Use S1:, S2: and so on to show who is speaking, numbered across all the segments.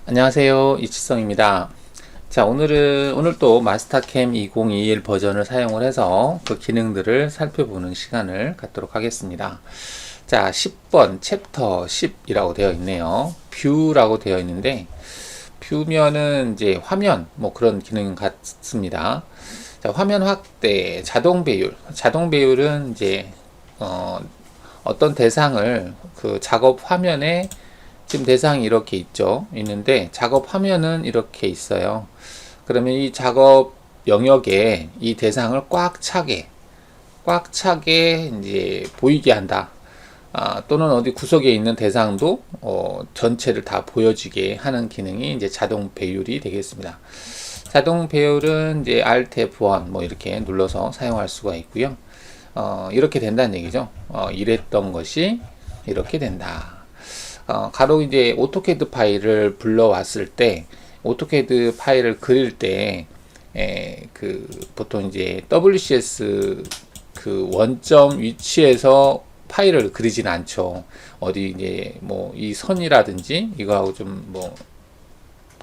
S1: 안녕하세요, 이치성입니다. 자, 오늘 또 마스터캠 2021 버전을 사용을 해서 그 기능들을 살펴보는 시간을 갖도록 하겠습니다. 자, 10번 챕터 10이라고 되어 있네요. 뷰라고 되어 있는데, 뷰면은 이제 화면, 뭐 그런 기능 같습니다. 자, 화면 확대, 자동 배율. 자동 배율은 이제, 어떤 대상을 그 작업 화면에 지금 대상이 이렇게 있는데 작업 화면은 이렇게 있어요. 그러면 이 작업 영역에 이 대상을 꽉 차게 이제 보이게 한다. 또는 어디 구석에 있는 대상도 전체를 다 보여지게 하는 기능이 이제 자동 배율이 되겠습니다. 자동 배율은 이제 Alt F1 뭐 이렇게 눌러서 사용할 수가 있고요. 이렇게 된다는 얘기죠. 이랬던 것이 이렇게 된다. 가로 이제 오토캐드 파일을 불러왔을 때, 오토캐드 파일을 그릴 때, 보통 이제 WCS 그 원점 위치에서 파일을 그리진 않죠. 어디 이제 뭐 이 선이라든지 이거하고 좀 뭐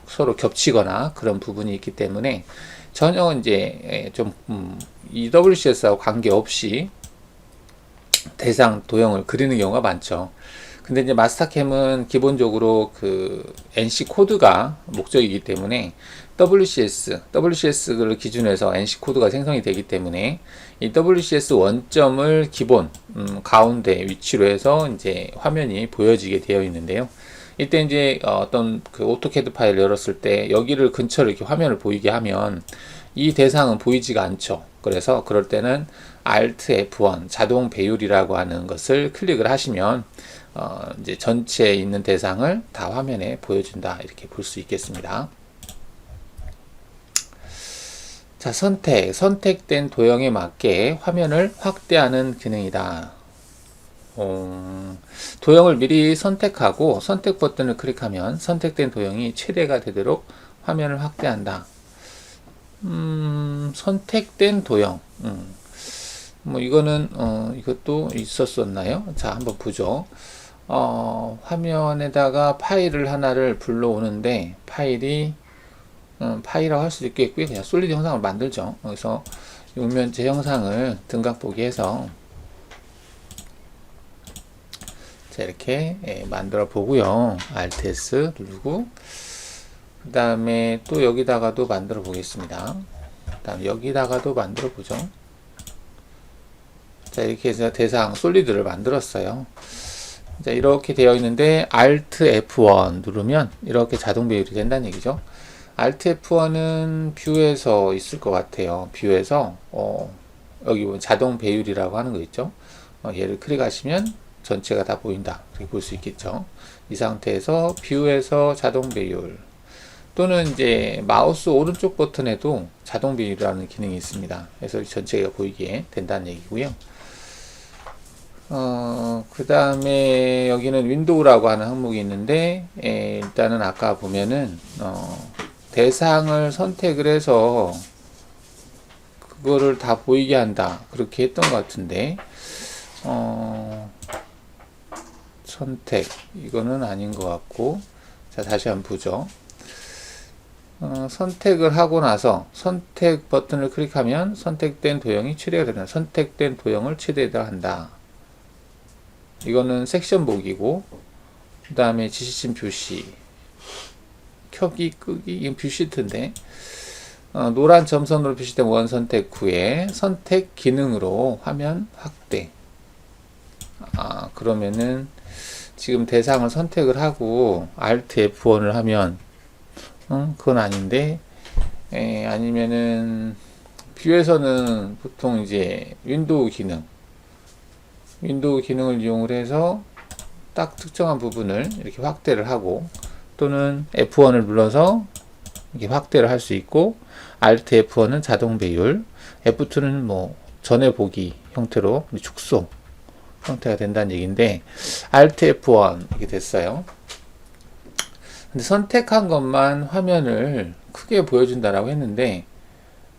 S1: 서로 겹치거나 그런 부분이 있기 때문에 전혀 이제 이 WCS하고 관계없이 대상 도형을 그리는 경우가 많죠. 근데 이제 마스터캠은 기본적으로 그 NC 코드가 목적이기 때문에 WCS를 기준해서 NC 코드가 생성이 되기 때문에 이 WCS 원점을 기본 가운데 위치로 해서 이제 화면이 보여지게 되어 있는데요. 이때 이제 어떤 그 오토캐드 파일을 열었을 때 여기를 근처로 이렇게 화면을 보이게 하면 이 대상은 보이지가 않죠. 그래서 그럴 때는 Alt F1 자동 배율이라고 하는 것을 클릭을 하시면 이제 전체에 있는 대상을 다 화면에 보여준다 이렇게 볼 수 있겠습니다. 자, 선택된 도형에 맞게 화면을 확대하는 기능이다. 도형을 미리 선택하고 선택 버튼을 클릭하면 선택된 도형이 최대가 되도록 화면을 확대한다. 선택된 도형. 뭐 이거는 이것도 있었었나요? 자, 한번 보죠. 화면에다가 파일을 하나를 불러오는데 파일이라고 할 수도 있겠고요. 그냥 솔리드 형상을 만들죠. 그래서 육면체 형상을 등각 보기 해서 자, 이렇게 만들어 보고요. Alt S 누르고 그 다음에 또 여기다가도 만들어 보겠습니다. 그 다음 여기다가도 만들어 보죠. 자, 이렇게 해서 대상 솔리드를 만들었어요. 자, 이렇게 되어 있는데 Alt F1 누르면 이렇게 자동 배율이 된다는 얘기죠. Alt F1은 뷰에서 있을 것 같아요. 뷰에서 여기 보면 자동 배율이라고 하는 거 있죠. 얘를 클릭하시면 전체가 다 보인다. 이렇게 볼 수 있겠죠. 이 상태에서 뷰에서 자동 배율 또는 이제 마우스 오른쪽 버튼에도 자동 배율이라는 기능이 있습니다. 그래서 전체가 보이게 된다는 얘기고요. 그 다음에 여기는 윈도우라고 하는 항목이 있는데, 일단은 아까 보면은, 대상을 선택을 해서 그거를 다 보이게 한다. 그렇게 했던 것 같은데, 선택. 이거는 아닌 것 같고, 자, 다시 한번 보죠. 선택을 하고 나서 선택 버튼을 클릭하면 선택된 도형이 최대가 된다. 선택된 도형을 최대화 한다. 이거는 섹션 보기고 그 다음에 지시침 표시 켜기 끄기 이건 뷰시트인데 노란 점선으로 표시된 원 선택 후에 선택 기능으로 화면 확대. 그러면은 지금 대상을 선택을 하고 Alt F1을 하면 그건 아닌데 아니면은 뷰에서는 보통 이제 윈도우 기능을 이용을 해서 딱 특정한 부분을 이렇게 확대를 하고 또는 F1을 눌러서 이렇게 확대를 할 수 있고 Alt F1은 자동 배율, F2는 뭐 전에 보기 형태로 축소 형태가 된다는 얘기인데 Alt F1 이렇게 됐어요. 근데 선택한 것만 화면을 크게 보여준다라고 했는데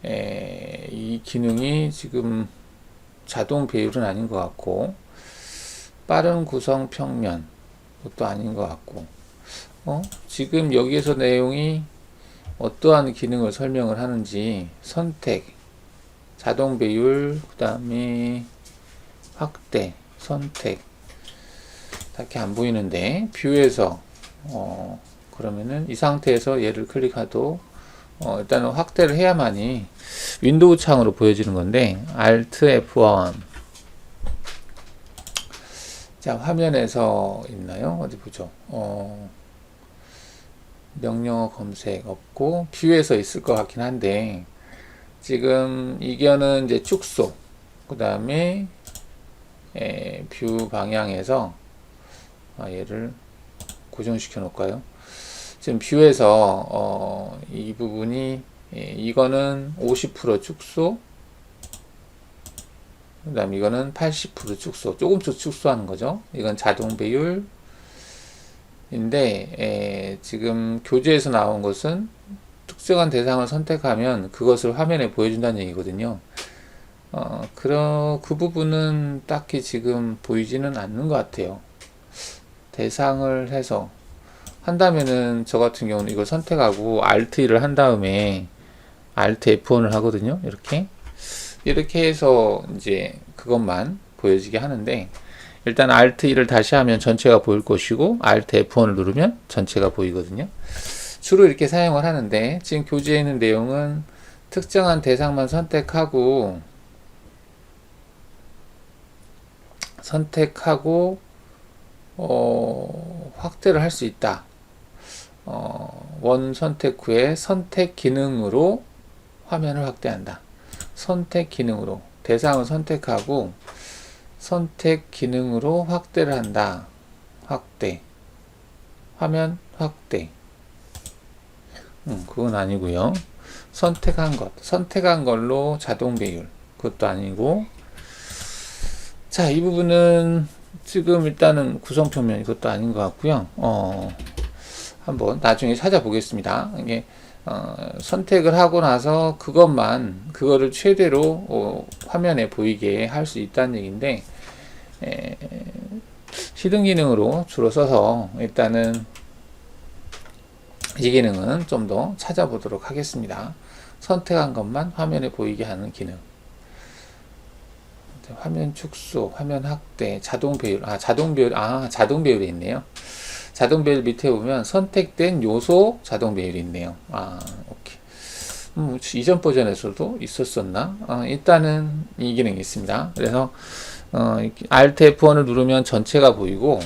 S1: 이 기능이 지금 자동 배율은 아닌 것 같고 빠른 구성 평면 그것도 아닌 것 같고 지금 여기에서 내용이 어떠한 기능을 설명을 하는지 선택, 자동 배율, 그 다음에 확대, 선택 딱히 안 보이는데 뷰에서 그러면은 이 상태에서 얘를 클릭하도 일단은 확대를 해야만이 윈도우 창으로 보여지는 건데 Alt F1 자 화면에서 있나요? 어디 보죠. 명령어 검색 없고 뷰에서 있을 것 같긴 한데 지금 이거는 이제 축소 그 다음에 뷰 방향에서 얘를 고정시켜 놓을까요? 지금 뷰에서 이 부분이 이거는 50% 축소 그 다음 이거는 80% 축소 조금씩 축소하는 거죠. 이건 자동 배율 인데 지금 교재에서 나온 것은 특정한 대상을 선택하면 그것을 화면에 보여준다는 얘기거든요. 그 부분은 딱히 지금 보이지는 않는 것 같아요. 대상을 해서 한다면은 저 같은 경우는 이걸 선택하고 Alt 1을 한 다음에 Alt F1을 하거든요. 이렇게 해서 이제 그것만 보여지게 하는데 일단 Alt 1을 다시 하면 전체가 보일 것이고 Alt F1을 누르면 전체가 보이거든요. 주로 이렇게 사용을 하는데 지금 교재에 있는 내용은 특정한 대상만 선택하고 확대를 할 수 있다. 원 선택 후에 선택 기능으로 화면을 확대한다. 선택 기능으로 대상을 선택하고 선택 기능으로 확대를 한다. 확대 화면 확대 그건 아니고요. 선택한 걸로 자동 배율 그것도 아니고 자, 이 부분은 지금 일단은 구성표면 이것도 아닌 것 같고요. 한번 나중에 찾아보겠습니다. 이게 선택을 하고 나서 그거를 최대로 화면에 보이게 할 수 있다는 얘기인데 히든 기능으로 주로 써서 일단은 이 기능은 좀 더 찾아보도록 하겠습니다. 선택한 것만 화면에 보이게 하는 기능. 화면 축소, 화면 확대, 자동 배율, 자동 배율이 있네요. 자동 배율 밑에 보면 선택된 요소 자동 배율이 있네요. 오케이. 이전 버전에서도 있었었나? 일단은 이 기능이 있습니다. 그래서 Alt F1을 누르면 전체가 보이고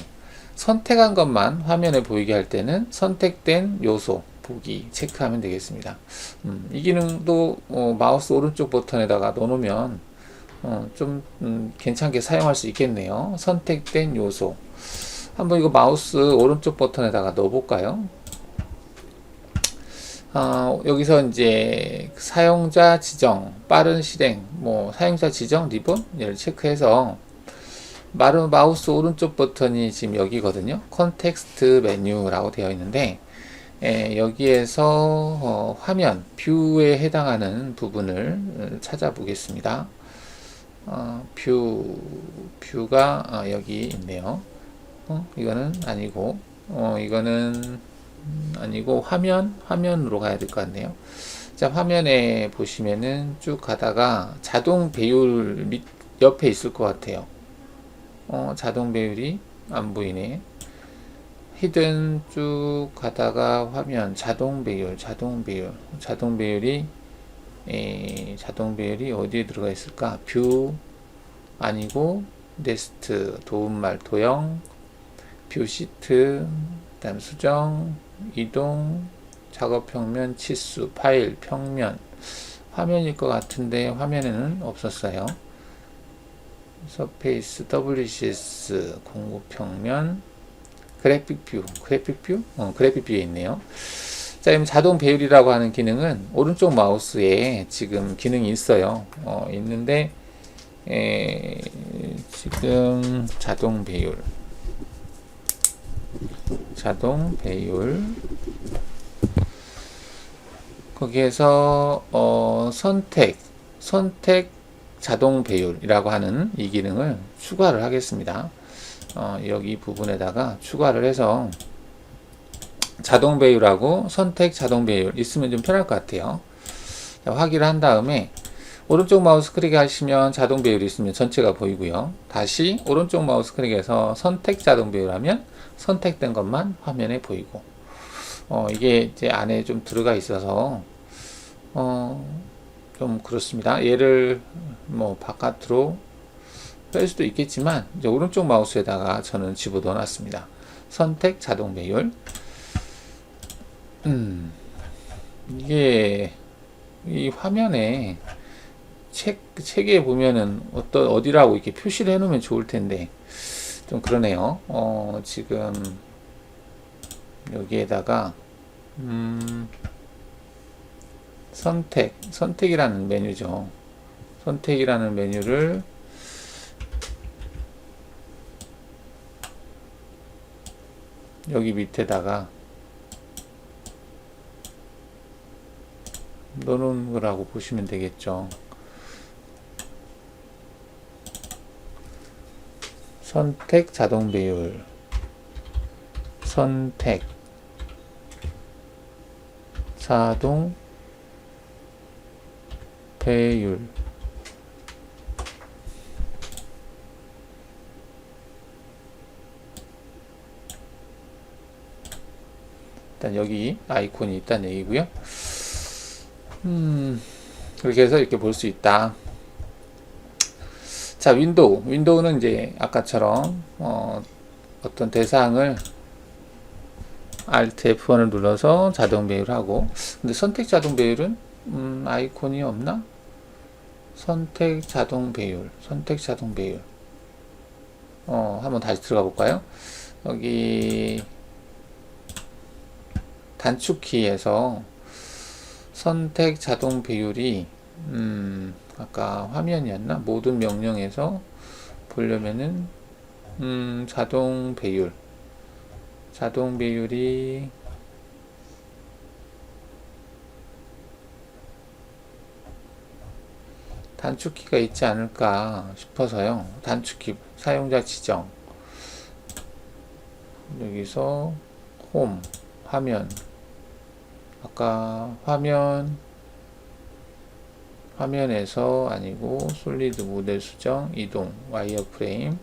S1: 선택한 것만 화면에 보이게 할 때는 선택된 요소 보기 체크하면 되겠습니다. 이 기능도 마우스 오른쪽 버튼에다가 넣어놓으면 괜찮게 사용할 수 있겠네요. 선택된 요소 한번 이거 마우스 오른쪽 버튼에다가 넣어볼까요? 여기서 이제 사용자 지정, 빠른 실행, 사용자 지정 리본을 체크해서 마우스 오른쪽 버튼이 지금 여기거든요. 컨텍스트 메뉴라고 되어 있는데 여기에서 화면, 뷰에 해당하는 부분을 찾아보겠습니다. 뷰가 여기 있네요. 이거는 아니고 이거는 아니고 화면으로 가야 될 것 같네요. 자, 화면에 보시면은 쭉 가다가 자동 배율 옆에 있을 것 같아요. 자동 배율이 안 보이네. 히든 쭉 가다가 화면 자동 배율이 어디에 들어가 있을까? 뷰 아니고 네스트, 도움말, 도형, 뷰 시트, 그다음 수정, 이동, 작업 평면, 치수, 파일, 평면, 화면일 것 같은데 화면에는 없었어요. 서페이스, WCS, 공구 평면, 그래픽 뷰에 있네요. 자, 그럼 자동 배율이라고 하는 기능은 오른쪽 마우스에 지금 기능이 있어요. 있는데 지금 자동 배율 거기에서 선택 자동 배율이라고 하는 이 기능을 추가를 하겠습니다. 여기 부분에다가 추가를 해서 자동 배율하고 선택 자동 배율 있으면 좀 편할 것 같아요. 자, 확인을 한 다음에 오른쪽 마우스 클릭하시면 자동 배율이 있으면 전체가 보이고요. 다시 오른쪽 마우스 클릭해서 선택 자동 배율하면 선택된 것만 화면에 보이고, 이게 이제 안에 좀 들어가 있어서 좀 그렇습니다. 얘를 뭐 바깥으로 뺄 수도 있겠지만 이제 오른쪽 마우스에다가 저는 집어넣어 놨습니다. 선택 자동 배율. 이게 이 화면에 책에 보면은 어디라고 이렇게 표시를 해 놓으면 좋을 텐데 좀 그러네요. 지금 여기에다가 선택이라는 메뉴죠. 선택이라는 메뉴를 여기 밑에다가 넣어놓은 거라고 보시면 되겠죠. 선택 자동 배율, 선택 자동 배율. 일단 여기 아이콘이 있다는 얘기고요. 그렇게 해서 이렇게 볼 수 있다. 자, 윈도우는 이제 아까처럼 어떤 대상을 Alt F1을 눌러서 자동 배율하고, 근데 선택 자동 배율은 아이콘이 없나? 선택 자동 배율, 선택 자동 배율. 한번 다시 들어가 볼까요? 여기 단축키에서 선택 자동 배율이 아까 화면이었나? 모든 명령에서 보려면은 자동 배율이 단축키가 있지 않을까 싶어서요. 단축키 사용자 지정, 여기서 홈 화면, 아까 화면에서 아니고 솔리드 모델 수정, 이동, 와이어 프레임,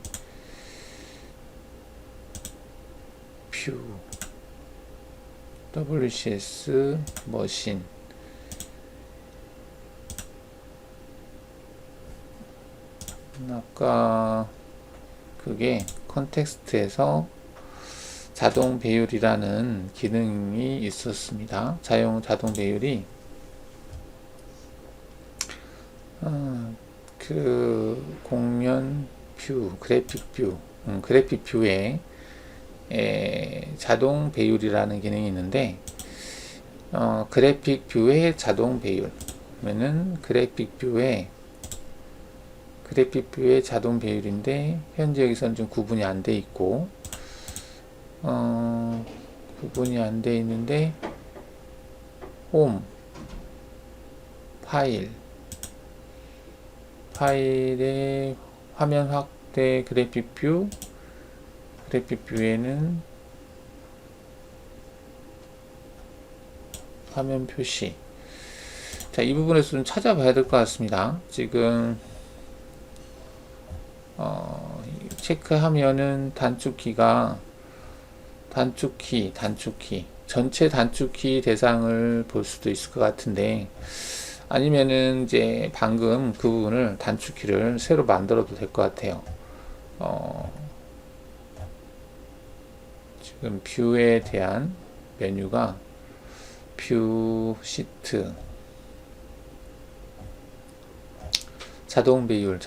S1: 뷰, WCS, 머신. 아까 그게 컨텍스트에서 자동 배율이라는 기능이 있었습니다. 자동 배율이 그 공연 뷰, 그래픽 뷰에 자동 배율이라는 기능이 있는데, 그래픽 뷰의 자동 배율은 그래픽 뷰의 자동 배율인데 현재 여기서는 좀 구분이 안 돼 있고, 구분이 안 돼 있는데, 홈 파일의 화면 확대 그래픽 뷰에는 화면 표시. 자, 이 부분에서 좀 찾아봐야 될 것 같습니다. 지금 체크하면은 단축키 전체 단축키 대상을 볼 수도 있을 것 같은데, 아니면은 이제 방금 그 부분을 단축키를 새로 만들어도 될 것 같아요. 지금 뷰에 대한 메뉴가 뷰 시트, 자동 배율.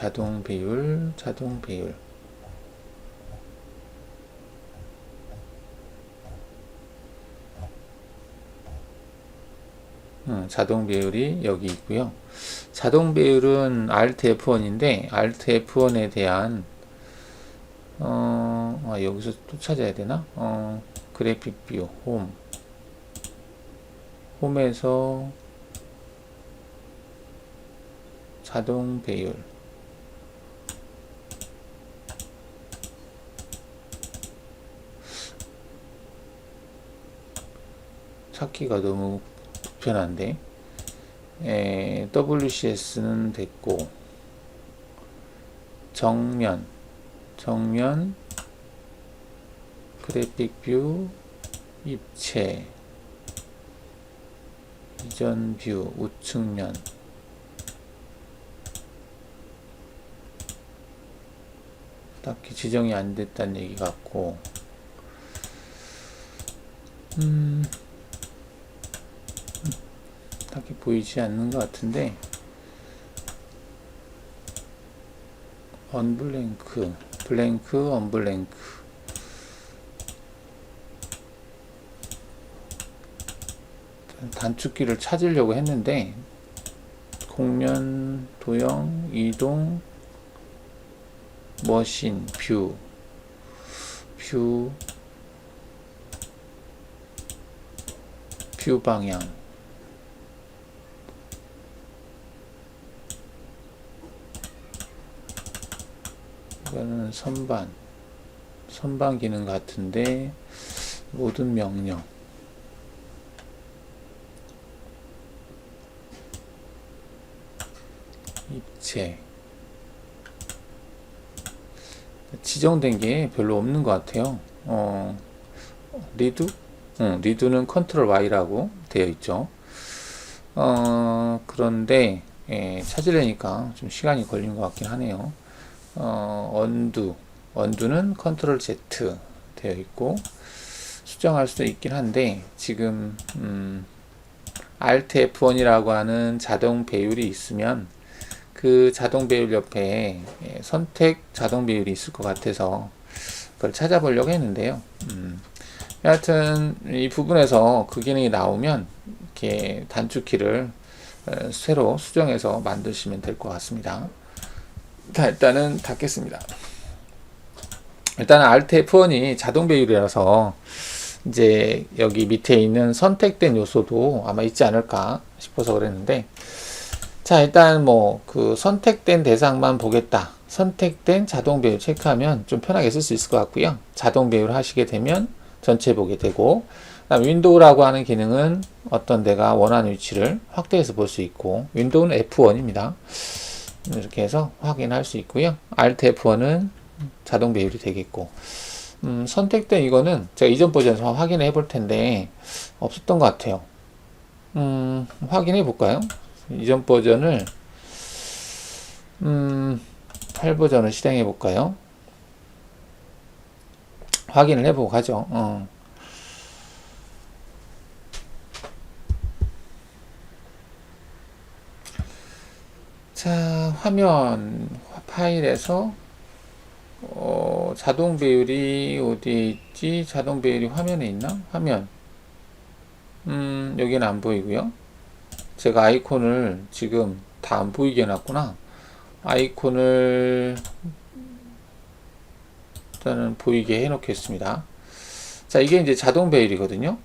S1: 자동 배율이 여기 있고요. 자동 배율은 Alt F1인데 Alt F1에 대한 여기서 또 찾아야 되나? 그래픽 뷰 홈에서 자동 배율, 찾기가 너무 불편한데. WCS는 됐고, 정면, 그래픽 뷰, 입체, 이전 뷰, 우측면, 딱히 지정이 안 됐다는 얘기 같고, 딱히 보이지 않는 것 같은데, 언블랭크, 블랭크, 언블랭크. 단축키를 찾으려고 했는데, 공면, 도형, 이동, 머신, 뷰, 뷰 방향, 이거는 선반 기능 같은데, 모든 명령, 입체, 지정된 게 별로 없는 것 같아요. 리드? 리드는 컨트롤 Y라고 되어 있죠. 그런데 찾으려니까 좀 시간이 걸린 것 같긴 하네요. 언두는 컨트롤 Z 되어 있고, 수정할 수도 있긴 한데, 지금 Alt F1이라고 하는 자동 배율이 있으면 그 자동 배율 옆에 선택 자동 배율이 있을 것 같아서 그걸 찾아보려고 했는데요. 여하튼 이 부분에서 그 기능이 나오면 이렇게 단축키를 새로 수정해서 만드시면 될 것 같습니다. 자, 일단은 닫겠습니다. 일단은 Alt F1이 자동 배율이라서 이제 여기 밑에 있는 선택된 요소도 아마 있지 않을까 싶어서 그랬는데, 자, 일단 뭐 그 선택된 대상만 보겠다, 선택된 자동 배율 체크하면 좀 편하게 쓸 수 있을 것 같고요. 자동 배율 하시게 되면 전체 보게 되고, 그다음 윈도우라고 하는 기능은 어떤 데가 원하는 위치를 확대해서 볼 수 있고, 윈도우는 F1입니다. 이렇게 해서 확인할 수 있고요. Alt F1은 자동 배율이 되겠고, 선택된 이거는 제가 이전 버전에서 확인해 볼 텐데 없었던 것 같아요. 확인해 볼까요? 이전 버전을 8버전을 실행해 볼까요? 확인을 해보고 가죠. 자, 화면 파일에서 자동 배율이 어디에 있지? 자동 배율이 화면에 있나? 화면. 여기는 안 보이고요. 제가 아이콘을 지금 다 안 보이게 해놨구나. 아이콘을 일단은 보이게 해 놓겠습니다. 자, 이게 이제 자동 배율이거든요.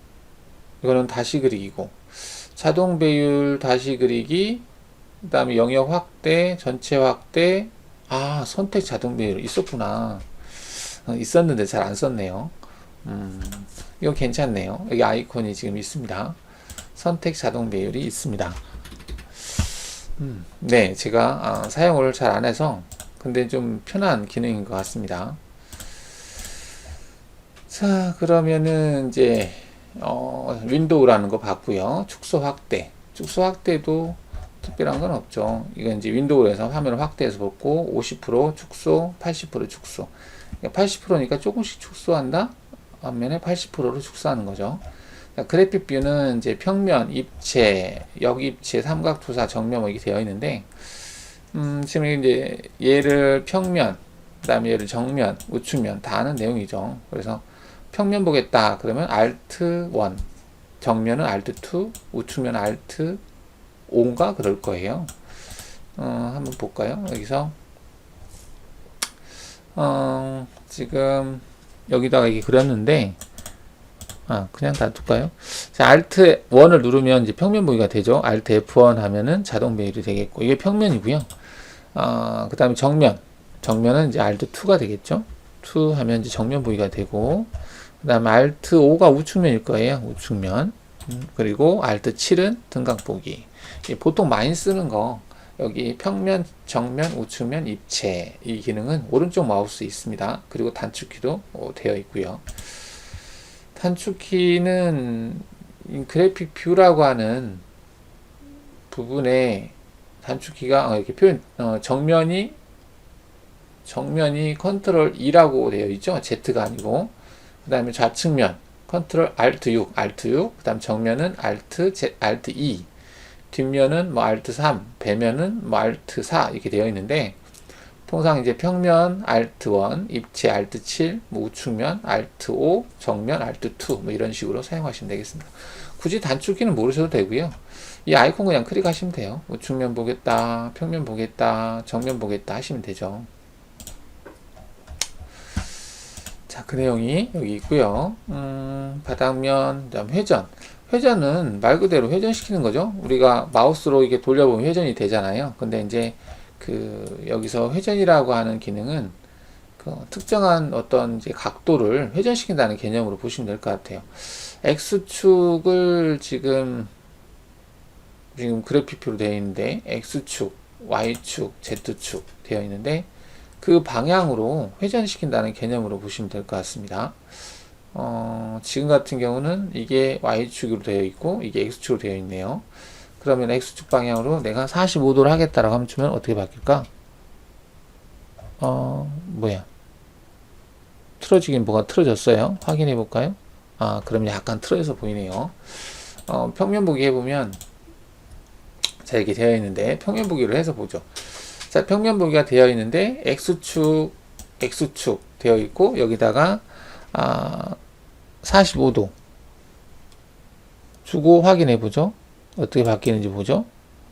S1: 이거는 다시 그리기고, 자동 배율 다시 그리기, 그 다음에 영역 확대, 전체 확대. 선택 자동 배율 있었구나. 있었는데 잘 안 썼네요. 이거 괜찮네요. 여기 아이콘이 지금 있습니다. 선택 자동 배율이 있습니다. 네, 제가 사용을 잘 안 해서 근데 좀 편한 기능인 것 같습니다. 자, 그러면은 이제 윈도우라는 거 봤고요. 축소 확대도 특별한 건 없죠. 이건 이제 윈도우에서 화면을 확대해서 보고 50% 축소, 80% 축소. 80%니까 조금씩 축소한다. 반면에 80%로 축소하는 거죠. 그래픽 뷰는 이제 평면, 입체, 역입체, 삼각투사, 정면 뭐 이게 되어 있는데, 지금 이제 얘를 평면, 그 다음에 얘를 정면, 우측면 다 아는 내용이죠. 그래서 평면 보겠다 그러면 Alt 1, 정면은 Alt 2, 우측면 Alt 5인가 그럴 거예요. 한번 볼까요? 여기서 지금 여기다가 이게 그렸는데, 그냥 놔둘까요? 자, Alt 1을 누르면 이제 평면 보기가 되죠. Alt F1 하면은 자동 배열이 되겠고, 이게 평면이고요. 그 다음에 정면은 이제 Alt 2가 되겠죠. 2 하면 이제 정면 보기가 되고, 그 다음에 Alt 5가 우측면일 거예요. 우측면. 그리고 Alt 7은 등각 보기. 보통 많이 쓰는 거 여기 평면, 정면, 우측면, 입체 이 기능은 오른쪽 마우스 있습니다. 그리고 단축키도 되어 있고요. 단축키는 그래픽 뷰라고 하는 부분에 단축키가 이렇게 표현 정면이 컨트롤 E라고 되어 있죠. Z가 아니고. 그 다음에 좌측면 컨트롤 Alt 6, 그 다음 정면은 Alt E, 뒷면은 뭐 Alt 3, 배면은 뭐 Alt 4 이렇게 되어 있는데, 통상 이제 평면 Alt 1, 입체 Alt 7, 뭐 우측면 Alt 5, 정면 Alt 2 뭐 이런 식으로 사용하시면 되겠습니다. 굳이 단축키는 모르셔도 되고요. 이 아이콘 그냥 클릭하시면 돼요. 우측면 보겠다, 평면 보겠다, 정면 보겠다 하시면 되죠. 자, 그 내용이 여기 있고요. 바닥면, 그다음 회전. 회전은 말 그대로 회전시키는 거죠. 우리가 마우스로 이게 돌려보면 회전이 되잖아요. 근데 이제 여기서 회전이라고 하는 기능은 특정한 어떤 이제 각도를 회전시킨다는 개념으로 보시면 될 것 같아요. X축을 지금 그래픽표로 되어 있는데, X축, Y축, Z축 되어 있는데, 그 방향으로 회전시킨다는 개념으로 보시면 될 것 같습니다. 지금 같은 경우는 이게 Y축으로 되어 있고 이게 X축으로 되어 있네요. 그러면 X축 방향으로 내가 45도를 하겠다라고 하면 어떻게 바뀔까? 틀어지긴 뭐가 틀어졌어요? 확인해 볼까요? 그럼 약간 틀어져서 보이네요. 평면 보기 해보면 자, 이렇게 되어 있는데, 평면 보기로 해서 보죠. 자, 평면 보기가 되어 있는데 X축 되어 있고, 여기다가 45도 주고 확인해 보죠. 어떻게 바뀌는지 보죠.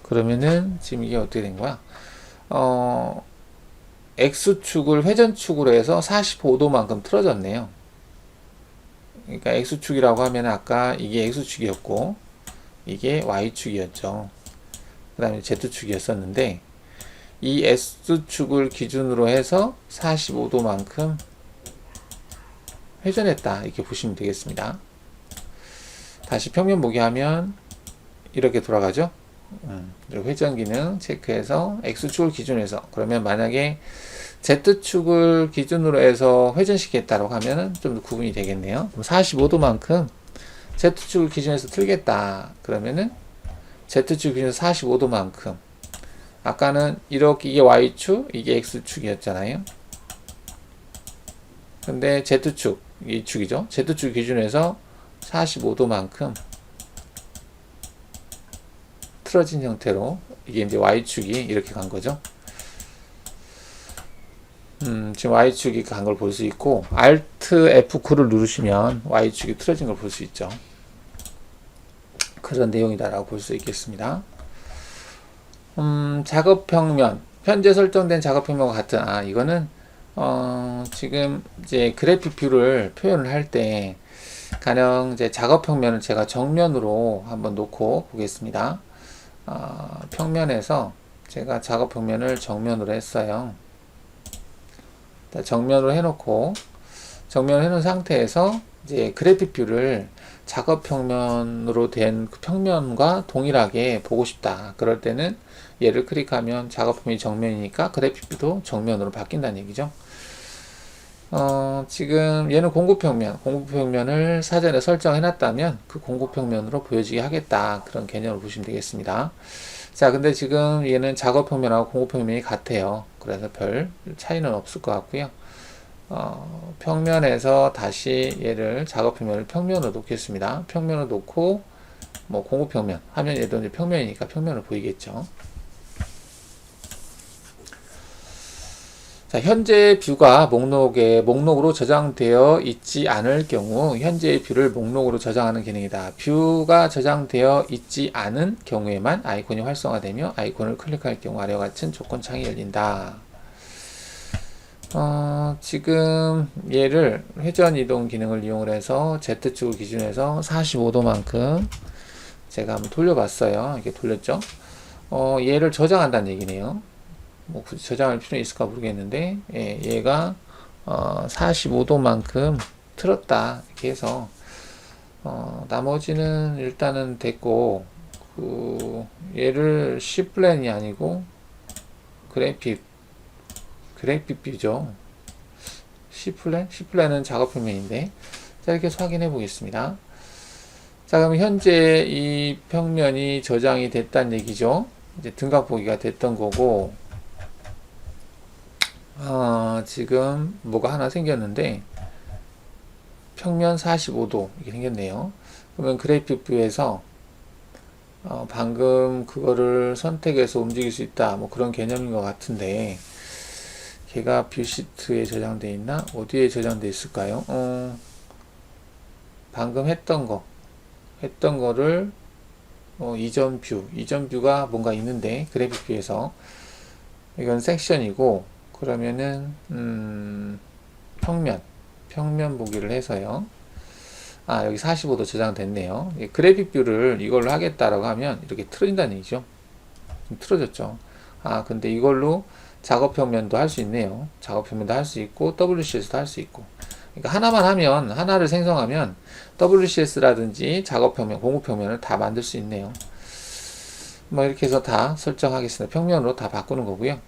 S1: 그러면은 지금 이게 어떻게 된 거야? X축을 회전축으로 해서 45도만큼 틀어졌네요. 그러니까 X축이라고 하면 아까 이게 X축이었고 이게 Y축이었죠. 그 다음에 Z축이었었는데, 이 S축을 기준으로 해서 45도만큼 회전했다 이렇게 보시면 되겠습니다. 다시 평면 보기 하면 이렇게 돌아가죠. 회전 기능 체크해서 X축을 기준으로 해서, 그러면 만약에 Z축을 기준으로 해서 회전시키겠다고 하면 좀 더 구분이 되겠네요. 그럼 45도만큼 Z축을 기준해서 틀겠다 그러면은 Z축 기준 45도만큼, 아까는 이렇게 이게 Y축 이게 X축이었잖아요. 근데 Z축 이 축이죠. Z축 기준에서 45도만큼 틀어진 형태로, 이게 이제 Y축이 이렇게 간 거죠. 지금 Y축이 간 걸 볼 수 있고, Alt F9를 누르시면 Y축이 틀어진 걸 볼 수 있죠. 그런 내용이다라고 볼 수 있겠습니다. 작업 평면, 현재 설정된 작업 평면과 같은, 이거는 지금 이제 그래픽 뷰를 표현을 할 때 가령 이제 작업 평면을 제가 정면으로 한번 놓고 보겠습니다. 평면에서 제가 작업 평면을 정면으로 했어요. 정면으로 해놓고, 정면을 해놓은 상태에서 이제 그래픽 뷰를 작업 평면으로 된 그 평면과 동일하게 보고 싶다. 그럴 때는 얘를 클릭하면 작업 평면이 정면이니까 그래픽 뷰도 정면으로 바뀐다는 얘기죠. 지금 얘는 공구평면을 사전에 설정해 놨다면 그 공구평면으로 보여지게 하겠다. 그런 개념으로 보시면 되겠습니다. 자, 근데 지금 얘는 작업평면하고 공구평면이 같아요. 그래서 별 차이는 없을 것 같고요. 평면에서 다시 얘를 작업평면을 평면으로 놓겠습니다. 평면으로 놓고 뭐 공구평면 하면 얘도 이제 평면이니까 평면으로 보이겠죠. 자, 현재 뷰가 목록으로 저장되어 있지 않을 경우, 현재의 뷰를 목록으로 저장하는 기능이다. 뷰가 저장되어 있지 않은 경우에만 아이콘이 활성화되며 아이콘을 클릭할 경우 아래와 같은 조건 창이 열린다. 지금 얘를 회전 이동 기능을 이용해서 Z축을 기준해서 45도만큼 제가 한번 돌려봤어요. 이렇게 돌렸죠. 얘를 저장한다는 얘기네요. 뭐 굳이 저장할 필요는 있을까 모르겠는데, 얘가 45도만큼 틀었다 이렇게 해서 나머지는 일단은 됐고, 얘를 C플랜이 아니고 그래픽 뷰죠. C플랜은 작업 평면인데, 자, 이렇게 해서 확인해 보겠습니다. 자, 그럼 현재 이 평면이 저장이 됐다는 얘기죠. 이제 등각 보기가 됐던 거고, 지금 뭐가 하나 생겼는데, 평면 45도 이렇게 생겼네요. 그러면 그래픽 뷰에서 방금 그거를 선택해서 움직일 수 있다, 뭐 그런 개념인 것 같은데, 걔가 뷰 시트에 저장되어 있나? 어디에 저장되어 있을까요? 방금 했던 거를 이전 뷰가 뭔가 있는데, 그래픽 뷰에서 이건 섹션이고, 그러면은 평면 보기를 해서요. 여기 45도 저장됐네요. 그래픽 뷰를 이걸로 하겠다라고 하면 이렇게 틀어진다는 얘기죠. 좀 틀어졌죠. 근데 이걸로 작업 평면도 할 수 있네요. 작업 평면도 할 수 있고 WCS도 할 수 있고. 그러니까 하나를 생성하면 WCS라든지 작업 평면, 공구 평면을 다 만들 수 있네요. 뭐 이렇게 해서 다 설정하겠습니다. 평면으로 다 바꾸는 거고요.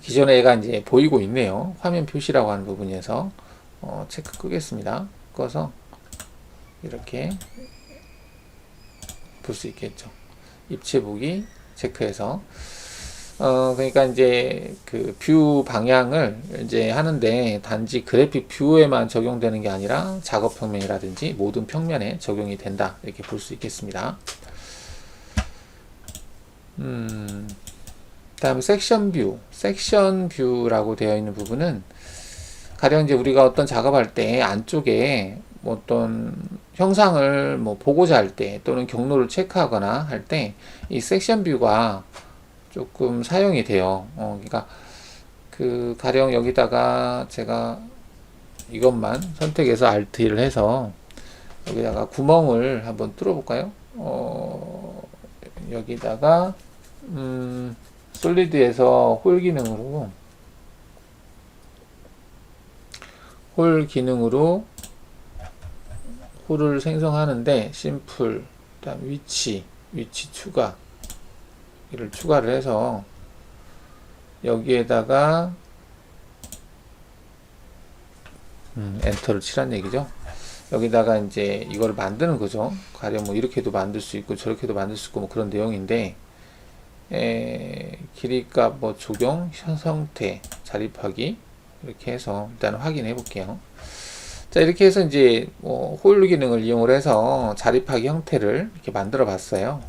S1: 기존에 얘가 이제 보이고 있네요. 화면 표시라고 하는 부분에서 체크 끄겠습니다. 꺼서 이렇게 볼 수 있겠죠. 입체 보기 체크해서 그러니까 이제 그 뷰 방향을 이제 하는데 단지 그래픽 뷰에만 적용되는 게 아니라 작업 평면이라든지 모든 평면에 적용이 된다, 이렇게 볼 수 있겠습니다. 다음 섹션 뷰라고 되어 있는 부분은 가령 이제 우리가 어떤 작업할 때 안쪽에 어떤 형상을 뭐 보고자 할 때 또는 경로를 체크하거나 할 때 이 섹션 뷰가 조금 사용이 돼요. 그러니까 가령 여기다가 제가 이것만 선택해서 Alt1을 해서 여기다가 구멍을 한번 뚫어 볼까요? 여기다가 솔리드에서 홀 기능으로 홀을 생성하는데 심플, 그다음 위치 추가, 이를 추가를 해서 여기에다가 엔터를 치란 얘기죠. 여기다가 이제 이걸 만드는 거죠. 가령 뭐 이렇게도 만들 수 있고 저렇게도 만들 수 있고 뭐 그런 내용인데, 길이값 뭐 적용, 형태, 자립하기, 이렇게 해서 일단 확인해 볼게요. 자, 이렇게 해서 이제 홀 기능을 이용을 해서 자립하기 형태를 이렇게 만들어 봤어요.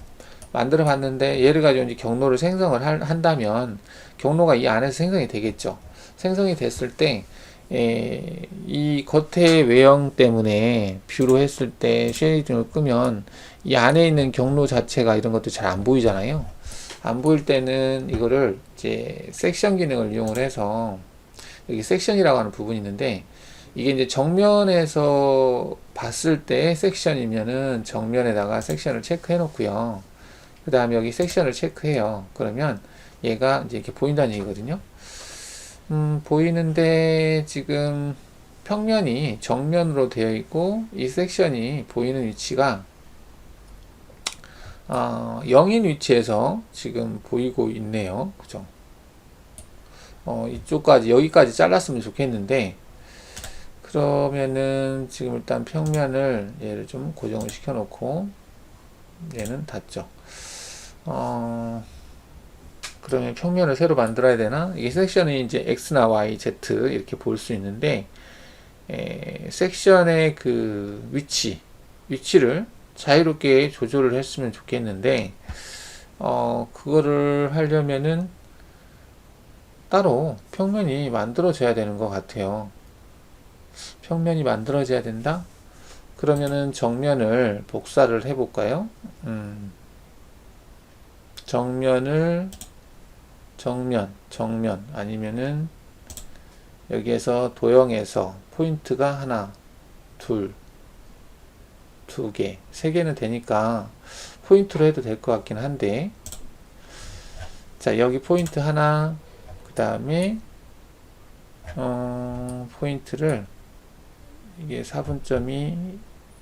S1: 만들어 봤는데 얘를 가지고 이제 경로를 생성을 한다면 경로가 이 안에서 생성이 되겠죠. 생성이 됐을 때 이 겉의 외형 때문에 뷰로 했을 때 쉐이딩을 끄면 이 안에 있는 경로 자체가 이런 것도 잘 안 보이잖아요. 안 보일 때는 이거를 이제 섹션 기능을 이용을 해서, 여기 섹션이라고 하는 부분이 있는데, 이게 이제 정면에서 봤을 때 섹션이면은 정면에다가 섹션을 체크해 놓고요. 그 다음에 여기 섹션을 체크해요. 그러면 얘가 이제 이렇게 보인다는 얘기거든요. 보이는데 지금 평면이 정면으로 되어 있고 이 섹션이 보이는 위치가 0인 위치에서 지금 보이고 있네요. 그죠? 이쪽까지, 여기까지 잘랐으면 좋겠는데, 그러면은 지금 일단 평면을 얘를 좀 고정을 시켜 놓고 얘는 닫죠. 그러면 평면을 새로 만들어야 되나? 이게 섹션이 이제 X나 Y, Z 이렇게 볼 수 있는데, 섹션의 그 위치를 자유롭게 조절을 했으면 좋겠는데, 그거를 하려면은 따로 평면이 만들어져야 되는 것 같아요. 평면이 만들어져야 된다? 그러면은 정면을 복사를 해볼까요? 정면 아니면은 여기에서 도형에서 포인트가 하나, 둘, 두 개, 세 개는 되니까 포인트로 해도 될 것 같긴 한데, 자, 여기 포인트 하나, 그 다음에 포인트를 이게 4분점이